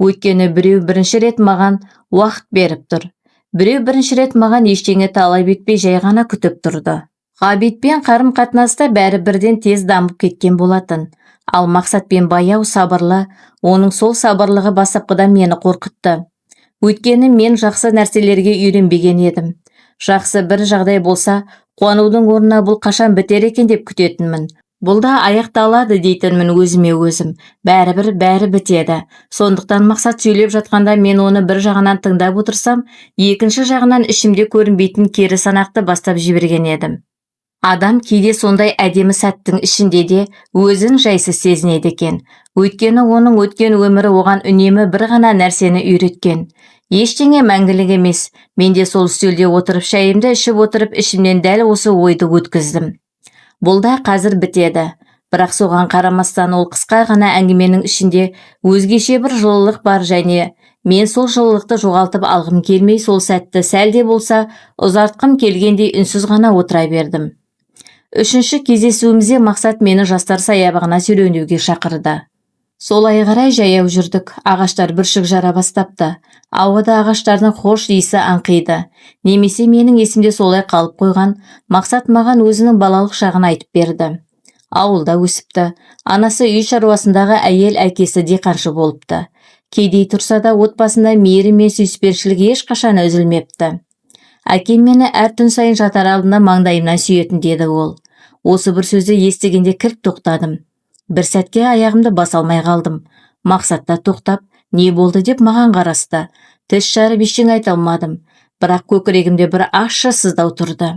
Өйткені біреу бірінші рет маған уақыт беріп тұр. Біреу бірінші рет маған ештеңе талап етпей жай ғана күтіп тұрды. Ғабитпен қарым-қатынаста бәрі бірден тез дамып кеткен болатын. Ал Мақсатпен баяу, сабырлы, оның сол сабырлығы бастапқыда мені қорқытты. Өйткені мен жақсы нәрселерге үйренбеген едім. Жақсы бір жағдай болса, қуанудың орнына бұл қашан бітер екен деп күтетінмін. Бұл да аяқталады дейтінмін өзіме өзім. Бәрібір бәрі бітеді. Сондықтан Мақсат сөйлеп жатқанда мен оны бір жағынан тыңдап отырсам, екінші жағынан ішімде көрінбейтін кері санақты бастап жіберген едім. Адам кейде сондай әдемі сәттің ішінде де өзін жайсыз сезінеді екен. Өйткені оның өткен өмірі оған үнемі бір ғана нәрсені үйреткен. Ештеңе мәңгілік емес. Мен де сол үстелде отырып шайымды ішіп отырып ішімнен дәл осы ойды өткіздім. Бұл да қазір бітеді. Бірақ соған қарамастан ол қысқа ғана әңгіменің ішінде өзгеше бір жылылық бар және мен сол жылылықты жоғалтып алғым келмей сол сәтті сәлде болса ұзартқым келгендей үнсіз ғана отыра бердім. Үшінші кездесуімізде Мақсат мені жастар саябағына серуендеуге шақырды. Солай қарай жаяу жүрдік. Ағаштар бүршік жара бастапты. Ауада ағаштардың хош иісі аңқиды. Немесе менің есімде солай қалып қойған. Мақсат маған өзінің балалық шағын айтып берді. Ауылда өсіпті. Анасы үй шаруасындағы әйел, әкесі диқаншы болыпты. Кейде тұрса да отбасында мейірім мен сүйіспеншілік ешқашан үзілмепті. Әкем мені әр түн сайын жатар алдында маңдайымнан сүйетін, деді ол. Осы бір сөзді естігенде кілт тоқтадым. Бір сәтке аяғымды баса алмай қалдым. Мақсатта тоқтап, не болды деп маған қарасты. Тіс жарып ештеңе айта алмадым. Бірақ көкірегімде бір ащы сыздау тұрды.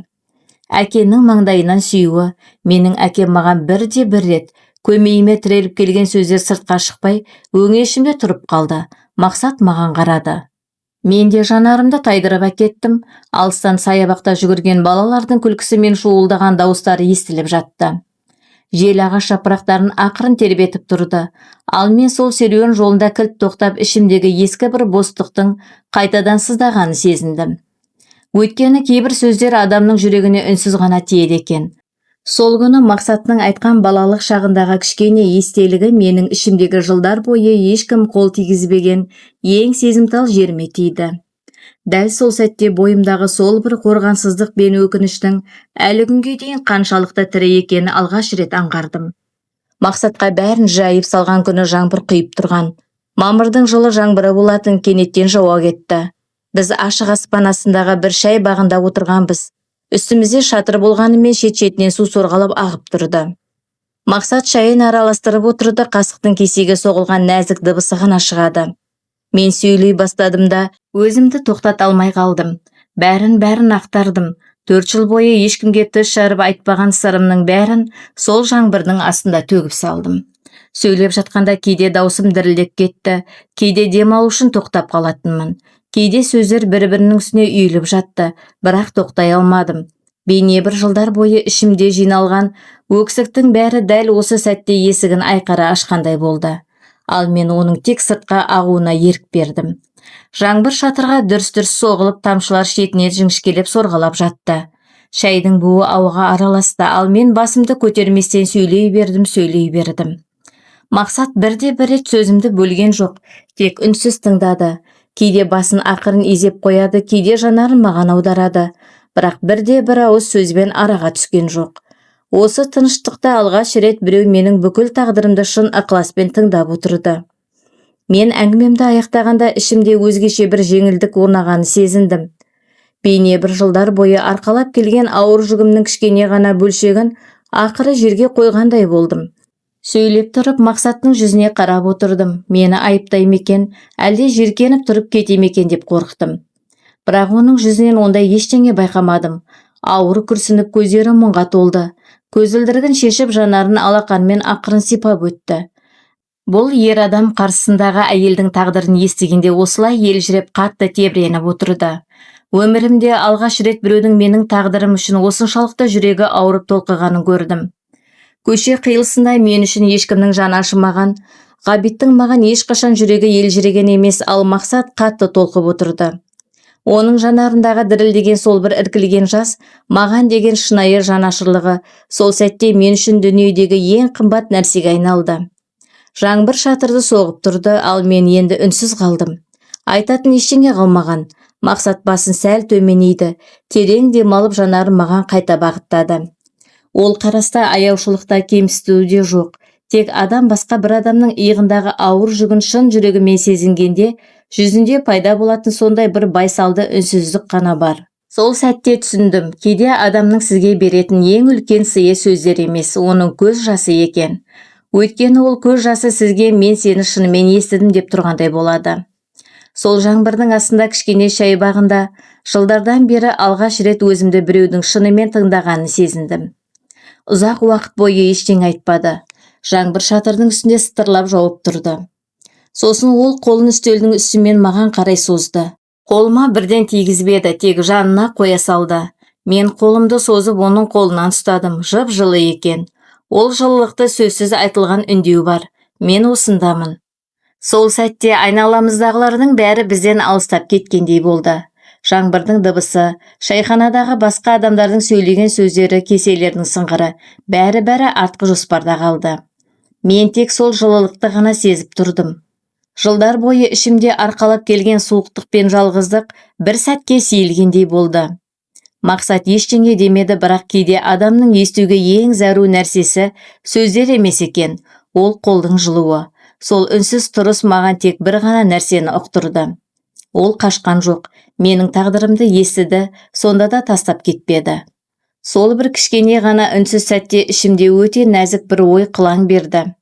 Әкемнің маңдайынан сүюі, менің әкем маған бірде бір рет көмейіме тіреліп келген сөздер сыртқа шықпай, өңешімде тұрып қалды. Мақсат маған қарады. Мен де жанарымды тайдырып әкеттім. Алыстан саябақта жүгірген балалардың күлкісі мен шуылдаған дауыстары естіліп жатты. Жел ағаш жапырақтарын ақырын тербетіп тұрды. Ал мен сол серуен жолында кілт тоқтап ішімдегі ескі бір бостықтың қайтадан сыздағанын сезіндім. Өйткені кейбір сөздер адамның жүрегіне үнсіз ғана тиеді екен. Сол күні Мақсаттың айтқан балалық шағындағы кішкене естелігі менің ішімдегі жылдар бойы ешкім қол тигізбеген ең сезімтал жеріме тиді. Дәл сол сәтте бойымдағы сол бір қорғансыздық пен өкініштің әлі күнге дейін қаншалықты тірі екенін алғаш рет аңғардым. Мақсатқа бәрін жайып салған күні жаңбыр құйып тұрған. Мамырдың жылы жаңбыры болатын, кенеттен жауа кетті. Біз ашық аспан астындағы бір шай бағында отырғанбыз. Үстімізде шатыр болғанымен шет-шетінен су сорғалап ағып тұрды. Мақсат шайын араластырып отырды, қасықтың кесеге соғылған нәзік дыбысы ғана шығады. Мен сөйлей бастадым да өзімді тоқтата алмай қалдым. Бәрін ақтардым. 4 жыл бойы ешкімге тіс жарып айтпаған сырымның бәрін сол жаңбырдың астында төгіп салдым. Сөйлеп жатқанда кейде даусым дірілдеп кетті, кейде демалу үшін тоқтап қалатынмын. Кейде сөздер бір-бірінің үстіне үйіліп жатты, бірақ тоқтай алмадым. Бейне бір жылдар бойы ішімде жиналған өксіктің бәрі дәл осы сәтте есігін айқара ашқандай болды. Ал мен оның тек сыртқа ағуына ерік бердім. Жаңбыр шатырға дүрс-дүрс соғылып, тамшылар шетіне жіңішкелеп сорғалап жатты. Шайдың буы ауаға араласты, ал мен басымды көтерместен сөйлей бердім. Мақсат бірде-бір рет сөзімді бөлген жоқ, тек үнсіз тыңдады. Кейде басын ақырын изеп қояды, кейде жанарын маған аударады, бірақ бірде-бір ауыз сөзбен араға түскен жоқ. Осы тыныштықта алғаш рет біреу менің бүкіл тағдырымды шын ықыласпен тыңдап отырды. Мен әңгімемді аяқтағанда ішімде өзгеше бір жеңілдік орнағанын сезіндім. Бейне бір жылдар бойы арқалап келген ауыр жүгімнің кішкене ғана бөлшегін ақыры жерге қойғандай болдым. Сөйлеп тұрып Мақсаттың жүзіне қарап отырдым. Мені айыптай ма екен, әлде жиіркеніп тұрып кете ме екен деп қорықтым. Бірақ оның жүзінен ондай ештеңе байқамадым. Ауыр күрсініп көздері мұңға толды. Көзілдірігін шешіп жанарын алақанымен ақырын сипап өтті. Бұл ер адам қарсысындағы әйелдің тағдырын естігенде осылай елжіреп қатты тебіреніп отырды. Өмірімде алғаш рет біреудің менің тағдырым үшін осыншалықты жүрегі ауырып толқығанын көрдім. Көше қиылысында мен үшін ешкімнің жаны ашымаған, Ғабиттің маған ешқашан жүрегі елжіреген емес, ал Мақсат қатты толқып отырды. Оның жанарындағы дірілдеген сол бір іркілген жас, маған деген шынайы жанашырлығы сол сәтте мен үшін дүниедегі ең қымбат нәрсеге айналды. Жаңбыр шатырды соғып тұрды, ал мен енді үнсіз қалдым. Айтатын ештеңе қалмаған. Мақсат басын сәл төменейді, терең демалып жанарын маған қайта бағыттады. Ол қараста аяушылықта кемсіту де жоқ. Тек адам басқа бір адамның иығындағы ауыр жүгін шын жүрегімен сезінгенде, жүзінде пайда болатын сондай бір байсалды үнсіздік қана бар. Сол сәтте түсіндім, кейде адамның сізге беретін ең үлкен сыйы сөздер емес, оның көз жасы екен. Өйткені ол көз жасы сізге мен сені шынымен естідім деп тұрғандай болады. Сол жаңбырдың астында кішкене шай бағында жылдардан бері алғаш рет өзімді біреудің шынымен тыңдағанын сезіндім. Ұзақ уақыт бойы ештеңе айтпады. Жаңбыр шатырдың үстінде сытырлап жауып тұрды. Сосын ол қолын үстелдің үстімен маған қарай созды. Қолыма бірден тигізбеді, тек жанына қоя салды. Мен қолымды созып оның қолынан ұстадым, жып-жылы екен. Ол жылылықты сөзсіз айтылған үндеу бар. Мен осындамын. Сол сәтте айналамыздағылардың бәрі бізден алыстап кеткендей болды. Жаңбырдың дыбысы, шайханадағы басқа адамдардың сөйлеген сөздері, кеселердің сыңғыры, бәрі артқы жоспарда қалды. Мен тек сол жылылықты ғана сезіп тұрдым. Жылдар бойы ішімде арқалап келген суықтық пен жалғыздық бір сәтке сейілгендей болды. Мақсат ештеңе демеді, бірақ кейде адамның естуге ең зәру нәрсесі сөздер емес екен, ол қолдың жылуы. Сол үнсіз тұрыс маған тек бір ғана нәрсені ұқтырды. Ол қашқан жоқ, менің тағдырымды естіді, сонда да тастап кетпеді. Сол бір кішкене ғана үнсіз сәтте ішімде өте нәзік бір ой қылаң берді.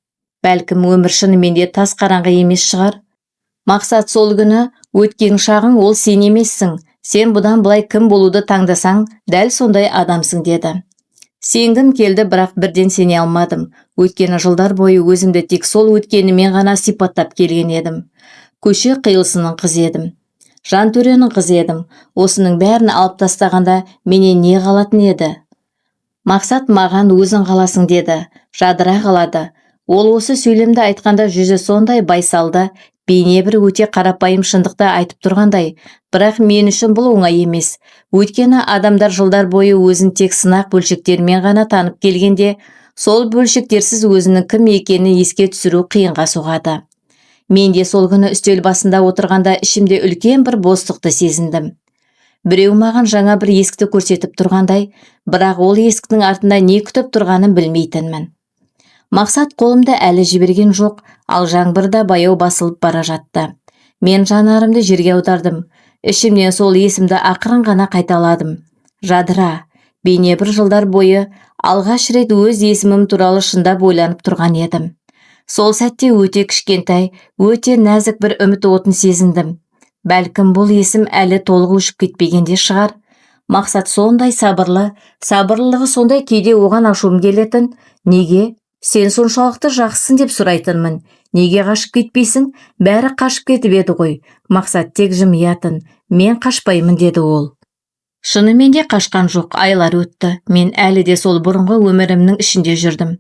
Бәлкім өмір шынымен де тас қараңғы емес шығар. Мақсат, сол күні өткен шағың ол сен емессің. Сен бұдан былай кім болуды таңдасаң, дәл сондай адамсың деді. Сенгім келді, бірақ бірден сене алмадым. Өткені жылдар бойы өзімді тек сол өткенімен ғана сипаттап келген едім. Көше қиылысының қызы едім. Жантөренің қызы едім. Осының бәрін алып тастағанда менен не қалатын еді? Мақсат маған өзің қаласың деді. Жадыра қалады. Ол осы сөйлемді айтқанда жүзі сондай байсалды, бейне бір өте қарапайым шындықты айтып тұрғандай. Бірақ мен үшін бұл оңай емес. Өйткені адамдар жылдар бойы өзін тек сынақ бөлшектерімен ғана танып келгенде, сол бөлшектерсіз өзінің кім екенін еске түсіру қиынға соғады. Мен де сол күні үстел басында отырғанда ішімде үлкен бір бостықты сезіндім. Біреу маған жаңа бір есікті көрсетіп тұрғандай, бірақ ол есіктің артында не күтіп тұрғанын білмейтінмін. Мақсат қолымды әлі жіберген жоқ, ал жаңбырда баяу басылып бара жатты. Мен жанарымды жерге аудардым. Ішімнен сол есімді ақырын ғана қайталадым. Жадыра. Бейне бір жылдар бойы алғаш рет өз есімім туралы шындап ойланып тұрған едім. Сол сәтте өте кішкентай, өте нәзік бір үміт отын сезіндім. Бәлкім бұл есім әлі толық өшіп кетпегенде шығар. Мақсат сондай сабырлы, сабырлылығы сондай кейде оған ашуым келетін. Неге? Сен соншалықты жақсысың деп сұрайтынмын. Неге қашып кетпейсің? Бәрі қашып кетіп еді ғой. Мақсат тек жымиятын. Мен қашпаймын деді ол. Шынымен де қашқан жоқ, айлар өтті. Мен әлі де сол бұрынғы өмірімнің ішінде жүрдім.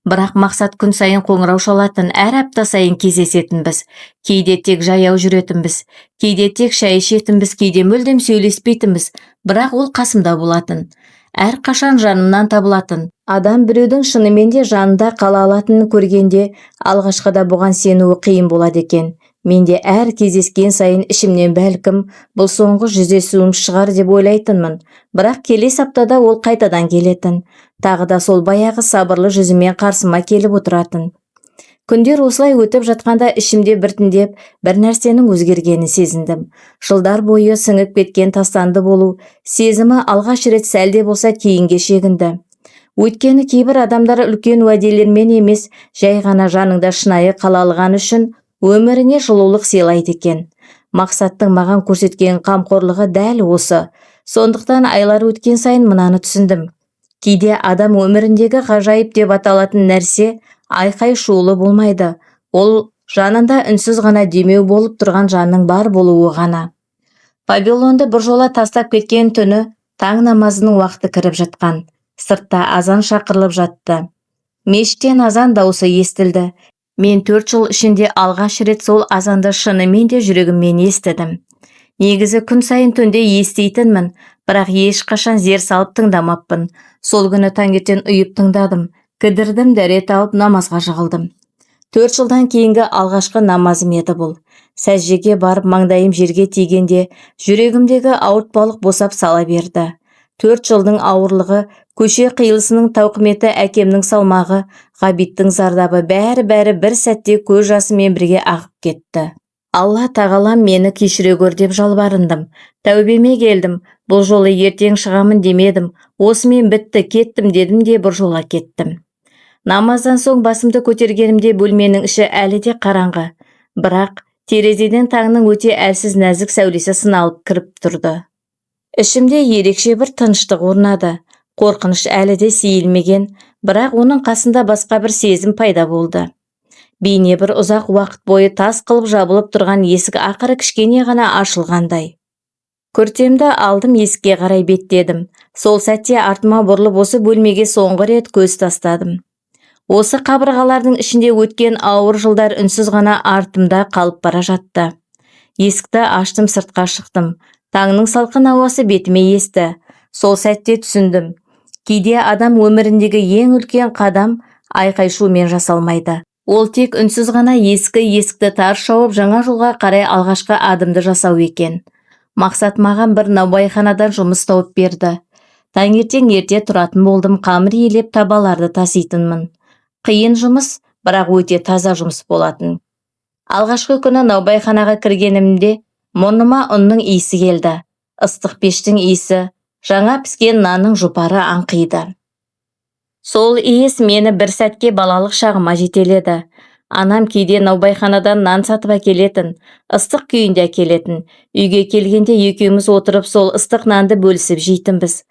Бірақ Мақсат күн сайын қоңырау шалатын, әр апта сайын кездесетінбіз. Кейде тек жаяу жүретінбіз, кейде тек шай ішетінбіз, кейде мүлдем сөйлеспейтінбіз. Бірақ ол қасымда болатын. Әр қашан жанымнан табылатын. Адам біреудің шынымен де жанында қала алатынын көргенде, алғашқыда бұған сенуі қиын болады екен. Менде әр кездескен сайын ішімнен бәлкім бұл соңғы жүздесуім шығар деп ойлайтынмын. Бірақ келесі аптада ол қайтадан келетін. Тағы да сол баяғы сабырлы жүзімен қарсыма келіп отыратын. Күндер осылай өтіп жатқанда ішімде біртіндеп бір нәрсенің өзгергенін сезіндім. Жылдар бойы сіңіп кеткен тастанды болу сезімі алғаш рет сәлде болса кейінге шегінді. Өйткені кейбір адамдар үлкен уәделермен емес, жай ғана жаныңда шынайы қала алғаны үшін өміріне жылулық сыйлайды екен. Мақсаттың маған көрсеткен қамқорлығы дәл осы. Сондықтан айлар өткен сайын мынаны түсіндім. Кейде адам өміріндегі ғажайып деп аталатын нәрсе айқай шулы болмайды. Ол жанында үнсіз ғана демеу болып тұрған жанның бар болуы ғана. Павилонды біржола тастап кеткен түні таң намазының уақыты кіріп жатқан. Сыртта азан шақырылып жатты. Мешіттен азан дауысы естілді. Мен 4 жыл ішінде алғаш рет сол азанды шынымен де жүрегіммен естідім. Негізі күн сайын түнде естейтінмін, бірақ ешқашан зер салып тыңдамаппын. Сол күні таңертең ұйып тыңдадым, кідірдім, дәрет алып намазға жығылдым. 4 жылдан кейінгі алғашқы намазым еді бұл. Сәждеге барып маңдайым жерге тигенде жүрегімдегі ауыртпалық босап сала берді. 4 жылдың ауырлығы, көше қиылысының тауқыметі, әкемнің салмағы, ғабиттің зардабы бәрі бір сәтте көз жасымен бірге ағып кетті. Алла тағалам мені кешіре көр деп жалбарындым. Тәубеме келдім. Бұл жолы ертең шығамын демедім. Осымен бітті, кеттім дедім де біржола кеттім. Намаздан соң басымды көтергенімде бөлменің іші әлі де қараңғы. Бірақ терезеден таңның өте әлсіз нәзік сәулесі сыналып кіріп тұрды. Ішімде ерекше бір тыныштық орнады. Қорқыныш әлі де сейілмеген, бірақ оның қасында басқа бір сезім пайда болды. Бейне бір ұзақ уақыт бойы тас қылып жабылып тұрған есік ақыры кішкене ғана ашылғандай. Күртемді алдым, есікке қарай беттедім. Сол сәтте артыма бұрылып осы бөлмеге соңғы рет көз тастадым. Осы қабырғалардың ішінде өткен ауыр жылдар үнсіз ғана артымда қалып бара жатты. Есікті аштым, сыртқа шықтым. Таңның салқын ауасы бетіме есті. Сол сәтте түсіндім. Кейде адам өміріндегі ең үлкен қадам айқай-шумен жасалмайды. Ол тек үнсіз ғана есікті тарс жауып жаңа жолға қарай алғашқы адымды жасау екен. Мақсат маған бір наубайханадан жұмыс тауып берді. Таңертең ерте тұратын болдым, қамыр елеп табаларды таситынмын. Қиын жұмыс, бірақ өте таза жұмыс болатын. Алғашқы күні наубайханаға кіргенімде мұрныма ұнның иісі келді. Ыстық пештің иісі, жаңа піскен нанның жұпары аңқиды. Сол иіс мені бір сәтке балалық шағыма жетеледі. Анам кейде наубайханадан нан сатып әкелетін, ыстық күйінде әкелетін. Үйге келгенде екеуміз отырып сол ыстық нанды бөлісіп жейтінбіз.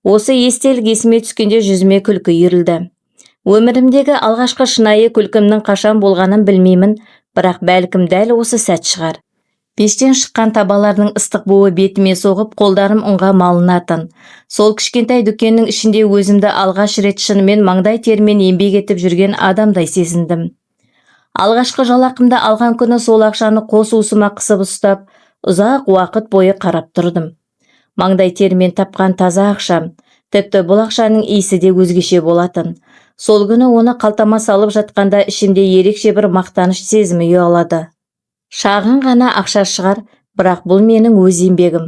Осы естелік есіме түскенде жүзіме күлкі үйірілді. Өмірімдегі алғашқы шынайы күлкімнің қашан болғанын білмеймін, бірақ бәлкім дәл осы сәт шығар. Пештен шыққан табалардың ыстық буы бетіме соғып, қолдарым ұнға малынатын. Сол кішкентай дүкеннің ішінде өзімді алғаш рет шынымен маңдай термен еңбек етіп жүрген адамдай сезіндім. Алғашқы жалақымды алған күні сол ақшаны қос уысыма қысып ұстап, ұзақ уақыт бойы қарап тұрдым. Маңдай термен тапқан таза ақшам, тіпті бұл ақшаның иісі де өзгеше болатын. Сол күні оны қалтама салып жатқанда ішімде ерекше бір мақтаныш сезімі ұялады. Шағын ғана ақша шығар, бірақ бұл менің өз еңбегім.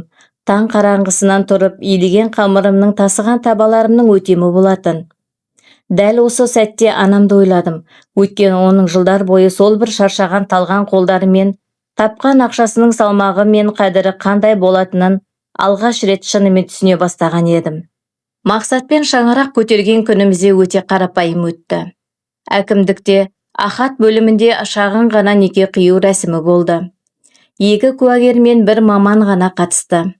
Таң қараңғысынан тұрып, илеген қамырымның, тасыған табаларымның өтемі болатын. Дәл осы сәтте анамды ойладым. Өйткені оның жылдар бойы сол бір шаршаған талған қолдарымен тапқан ақшасының салмағы мен қадірі қандай болатынын алғаш рет шынымен түсіне бастаған едім. Мақсатпен шаңырақ көтерген күнімізде өте қарапайым өтті. Әкімдікте Ахат бөлімінде шағын ғана неке қию рәсімі болды. 2 куәгер мен 1 маман ғана қатысты.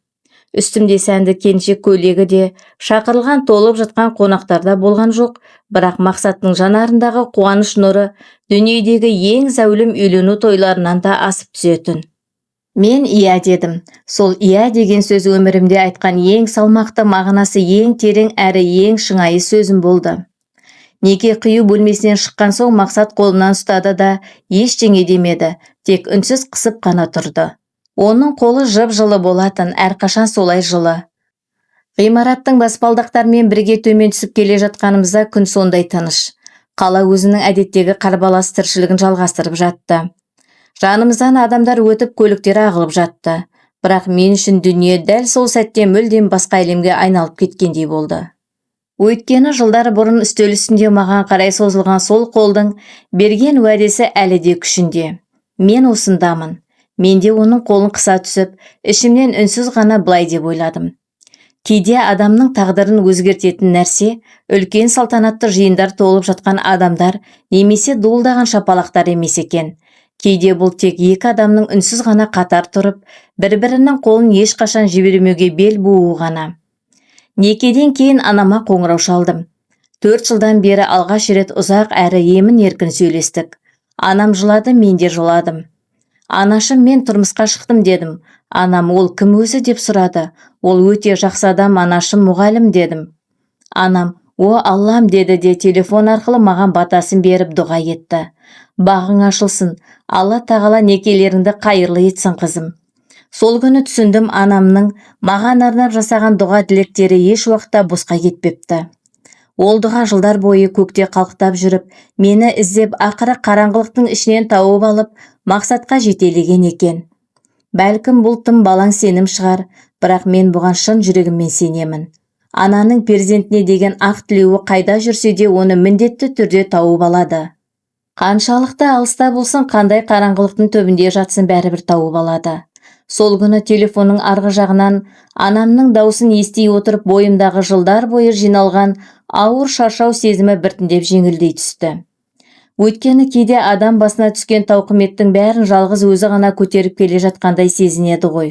Үстімде сәнді келіншек көйлегі де, шақырылған толып жатқан қонақтарда болған жоқ, бірақ Мақсаттың жанарындағы қуаныш нұры дүниедегі ең зәулім үйлену тойларынан да асып түсетін. Мен иә дедім. Сол иә деген сөз өмірімде айтқан ең салмақты, мағынасы ең терең әрі ең шыңайы сөзім болды. Неке қию бөлмесінен шыққан соң Мақсат қолымнан ұстады да ештеңе демеді, тек үнсіз қысып қана тұрды. Оның қолы жып-жылы болатын, әрқашан солай жылы. Ғимараттың баспалдақтарымен бірге төмен түсіп келе жатқанымызда күн сондай тыныш. Қала өзінің әдеттегі қарбалас тіршілігін жалғастырып жатты. Жанымыздан адамдар өтіп, көліктер ағылып жатты. Бірақ мен үшін дүние дәл сол сәтте мүлдем басқа әлемге айналып кеткендей болды. Өйткені жылдар бұрын үстел үстінде маған қарай созылған сол қолдың берген уәдесі әлі де күшінде. Мен осындамын. Менде оның қолын қыса түсіп, ішімнен үнсіз ғана былай деп ойладым. Кейде адамның тағдырын өзгертетін нәрсе, үлкен салтанатты жиындар толып жатқан адамдар немесе дуылдаған шапалақтар емес екен. Кейде бұл тек екі адамның үнсіз ғана қатар тұрып, бір-бірінің қолын ешқашан жібермеуге бел буы ғана. Некеден кейін анама қоңырау шалдым. 4 жылдан бері алғаш рет ұзақ әрі емін-еркін сөйлестік. Анам жылады, мен де жыладым. Анашым, мен тұрмысқа шықтым дедім. Анам, ол кім өзі деп сұрады. Ол өте жақсы адам, анашым мұғалім дедім. Анам, о Аллам деді де телефон арқылы маған батасын беріп дұға етті. Бағың ашылсын, Алла тағала некелеріңді қайырлы етсін қызым. Сол күні түсіндім, анамның маған арнап жасаған дұға тілектері еш уақытта босқа кетпепті. Ол дұға жылдар бойы көкте қалықтап жүріп, мені іздеп ақыры қараңғылықтың ішінен тауып алып, Мақсатқа жетелеген екен. Бәлкім бұл тым балаң сенім шығар, бірақ мен бұған шын жүрегіммен сенемін. Ананың перзентіне деген ақ тілеуі қайда жүрсе де оны міндетті түрде тауып алады. Қаншалықты алыста болсын, қандай қараңғылықтың түбінде жатсын, бәрібір тауып алады. Сол күні телефонның арғы жағынан анамның даусын ести отырып, бойымдағы жылдар бойы жиналған ауыр шаршау сезімі біртіндеп жеңілдей түсті. Өйткені кейде адам басына түскен тауқыметтің бәрін жалғыз өзі ғана көтеріп келе жатқандай сезінеді ғой.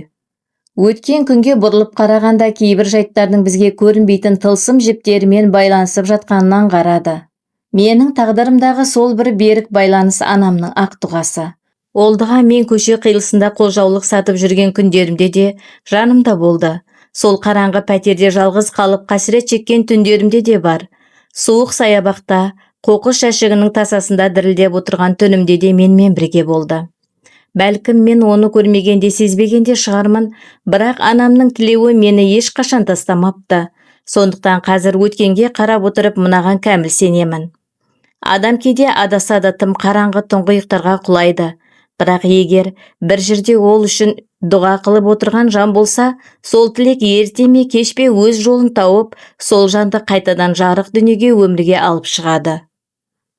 Өткен күнге бұрылып қарағанда кейбір жайттардың бізге көрінбейтін тылсым жіптерімен байланысып жатқанынан аңғарады. Менің тағдырымдағы сол бір берік байланыс анамның ақ дұғасы. Ол дұға мен көше қиылысында қолжаулық сатып жүрген күндерімде де жанымда болды. Сол қараңғы пәтерде жалғыз қалып қасірет шеккен түндерімде де бар. Суық саябақта, қоқыс жәшігінің тасасында дірілдеп отырған түнімде де менімен бірге болды. Бәлкім мен оны көрмегенде, сезбегенде шығармын, бірақ анамның тілеуі мені ешқашан тастамапты. Сондықтан қазір өткенге қарап отырып мынаған кәміл сенемін. Адам кейде адасады, тым қараңғы тұңғиықтарға құлайды. Бірақ егер бір жерде ол үшін дұға қылып отырған жан болса, сол тілек ерте ме кеш пе өз жолын тауып, сол жанды қайтадан жарық дүниеге, өмірге алып шығады.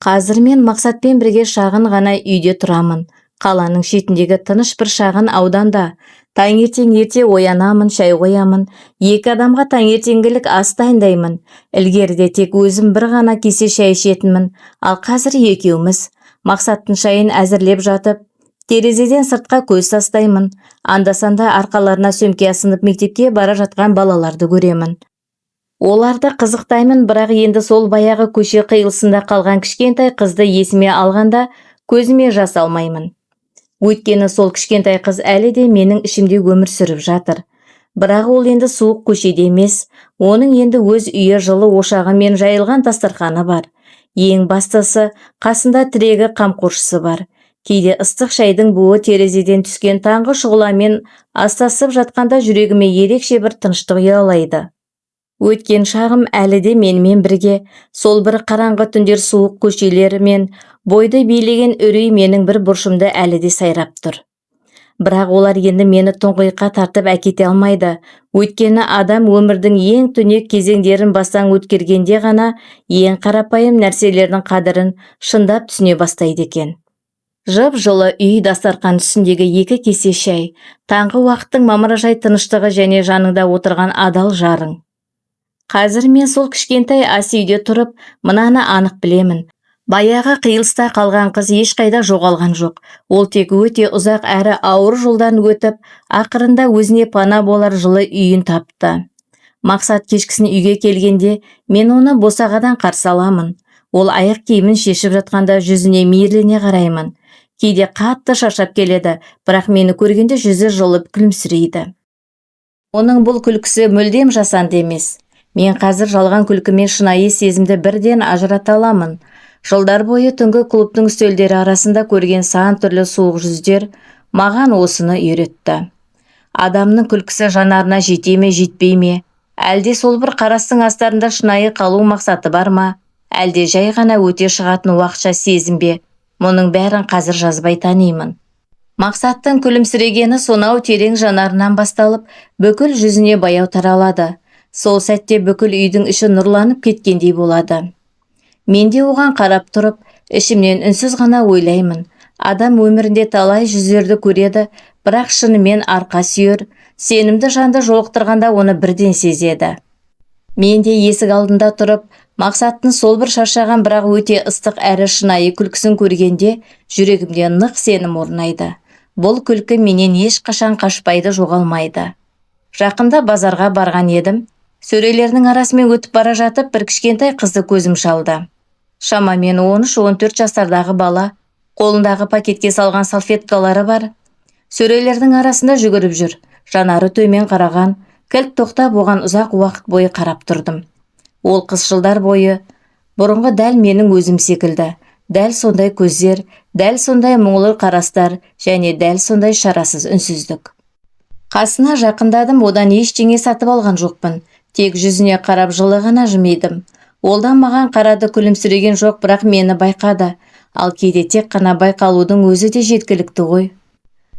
Қазір мен Мақсатпен бірге шағын ғана үйде тұрамын. Қаланың шетіндегі тыныш бір шағын ауданда. Таңертең ерте оянамын, шай қоямын. 2 адамға таңертеңгілік ас дайындаймын. Ілгеріде тек өзім бір ғана кесе шай ішетінмін, ал қазір екеуміз. Мақсаттың шайын әзірлеп жатып, терезеден сыртқа көз тастаймын. Анда-санда арқаларына сөмке асынып мектепке бара жатқан балаларды көремін. Оларды қызықтаймын, бірақ енді сол баяғы көше қиылысында қалған кішкентай қызды есіме алғанда көзіме жас алмаймын. Өйткені сол кішкентай қыз әлі де менің ішімде өмір сүріп жатыр. Бірақ ол енді суық көшеде емес, оның енді өз үйі, жылы ошағы мен жайылған дастарханы бар. Ең бастысы, қасында тірегі, қамқоршысы бар. Кейде ыстық шайдың буы терезеден түскен таңғы шұғыламен астасып жатқанда жүрегіме ерекше бір тыныштық ұялайды. Өткен шағым әлі де менімен бірге, сол бір қараңғы түндер, суық көшелер мен бойды билеген үрей менің бір бұрышымда әлі де сайрап тұр. Бірақ олар енді мені тұңғиыққа тартып әкете алмайды. Өйткені адам өмірдің ең түнек кезеңдерін бастан өткергенде ғана ең қарапайым нәрселердің қадірін шындап түсіне бастайды екен. Жып-жылы үй, дастархан үстіндегі 2 кесе шай, таңғы уақыттың мамыражай тыныштығы және жаныңда отырған адал жарың. Қазір мен сол кішкентай ас үйде тұрып, мынаны анық білемін. Баяғы қиылыста қалған қыз ешқайда жоғалған жоқ. Ол тек өте ұзақ әрі ауыр жолдан өтіп, ақырында өзіне пана болар жылы үйін тапты. Мақсат кешкісін үйге келгенде, мен оны босағадан қарсы аламын. Ол аяқ киімін шешіп жатқанда жүзіне мейірлене қараймын. Кейде қатты шаршап келеді, бірақ мені көргенде жүзі жылып күлімсірейді. Оның бұл күлкісі мүлдем жасанды емес. Мен қазір жалған күлкі мен шынайы сезімді бірден ажырата аламын. Жылдар бойы түнгі клубтың үстелдері арасында көрген сан түрлі суық жүздер маған осыны үйретті. Адамның күлкісі жанарына жете ме, жетпей ме? Әлде сол бір қарастың астарында шынайы қалу мақсаты бар ма? Әлде жай ғана өте шығатын уақытша сезім бе? Мұның бәрін қазір жазбай танимын. Мақсаттың күлімсірегені сонау терең жанарынан басталып, бүкіл жүзіне баяу таралады. Сол сәтте бүкіл үйдің іші нұрланып кеткендей болады. Мен де оған қарап тұрып, ішімнен үнсіз ғана ойлаймын. Адам өмірінде талай жүздерді көреді, бірақ шынымен арқа сүйер, сенімді жанды жолықтырғанда оны бірден сезеді. Мен де есік алдында тұрып, Мақсаттың сол бір шаршаған бірақ өте ыстық әрі шынайы күлкісін көргенде, жүрегімде нық сенім орнайды. Бұл күлкі менен ешқашан қашпайды, жоғалмайды. Жақында базарға барған едім. Сөрелердің арасымен өтіп бара жатып, бір кішкентай қызды көзім шалды. Шамамен 13-14 жастардағы бала, қолындағы пакетке салған салфеткалары бар. Сөрелердің арасында жүгіріп жүр, жанары төмен қараған, кілт тоқтап оған ұзақ уақыт бойы қарап тұрдым. Ол қыз жылдар бойы бұрынғы дәл менің өзім секілді, дәл сондай көздер, дәл сондай мұңлы қарастар және дәл сондай шарасыз үнсіздік. Қасына жақындадым, одан ештеңе сатып алған жоқпын, тек жүзіне қарап жылы ғана жымидым. Олдан маған қарады, күлімсіреген жоқ, бірақ мені байқады, ал кейде тек қана байқалудың өзі де жеткілікті ғой.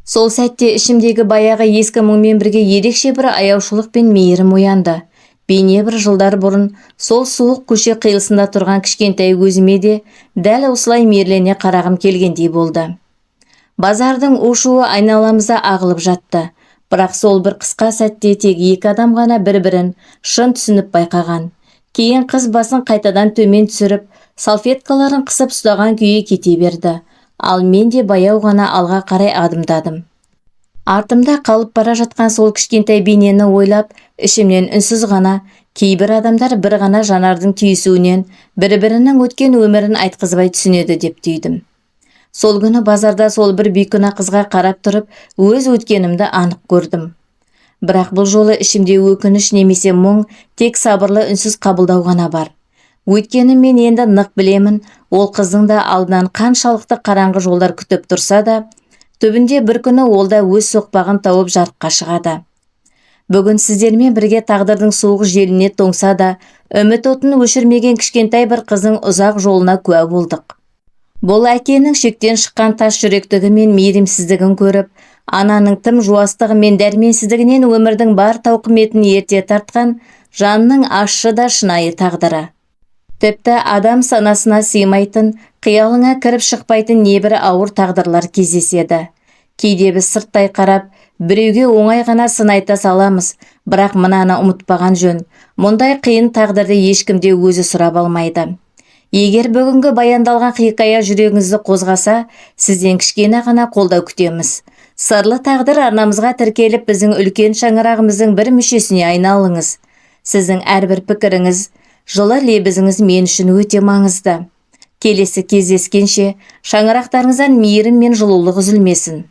Сол сәтте ішімдегі баяғы ескі мұңмен бірге ерекше бір аяушылық пен мейірім оянды. Бейне бір жылдар бұрын сол суық көше қиылысында тұрған кішкентай өзіме де дәл осылай мейірлене қарағым келгендей болды. Базардың у-шуы айналамызда ағылып жатты, бірақ сол бір қысқа сәтте тек екі адам ғана бір-бірін шын түсініп байқаған. Кейін қыз басын қайтадан төмен түсіріп, салфеткаларын қысып ұстаған күйі кете берді, ал мен де баяу ғана алға қарай адымдадым. Артымда қалып бара жатқан сол кішкентай бейнені ойлап, ішімнен үнсіз ғана, кейбір адамдар бір ғана жанардың түйісуінен бір-бірінің өткен өмірін айтқызбай түсінеді деп түйдім. Сол күні базарда сол бір бейкүнә қызға қарап тұрып, өз өткенімді анық көрдім. Бірақ бұл жолы ішімде өкініш немесе мұң, тек сабырлы үнсіз қабылдау ғана бар. Өйткені мен енді нық білемін, ол қыздың да алдынан қаншалықты қараңғы жолдар күтіп тұрса да, түбінде бір күні ол да өз соқпағын тауып жарыққа шығады. Бүгін сіздермен бірге тағдырдың суық желіне тоңса да, үміт отын өшірмеген кішкентай бір қыздың ұзақ жолына куә болдық. Бұл әкенің шектен шыққан тас жүректігі мен мейірімсіздігін көріп, ананың тым жуастығы мен дәрменсіздігінен өмірдің бар тауқыметін ерте тартқан жанның ащы да шынайы тағдыры. Тіпті адам санасына сыймайтын, қиялыңа кіріп шықпайтын небір ауыр тағдырлар кездеседі. Кейде біз сырттай қарап, біреуге оңай ғана сын айта саламыз, бірақ мынаны ұмытпаған жөн. Мұндай қиын тағдырды ешкімде өзі сұрап алмайды. Егер бүгінгі баяндалған хикая жүрегіңізді қозғаса, сізден кішкене ғана қолдау күтеміз. Сырлы тағдыр арнамызға тіркеліп, біздің үлкен шаңырағымыздың бір мүшесіне айналыңыз. Сіздің әрбір пікіріңіз, жылы лебізіңіз мен үшін өте маңызды. Келесі кездескенше шаңырақтарыңыздан мейірім мен жылулық үзілмесін.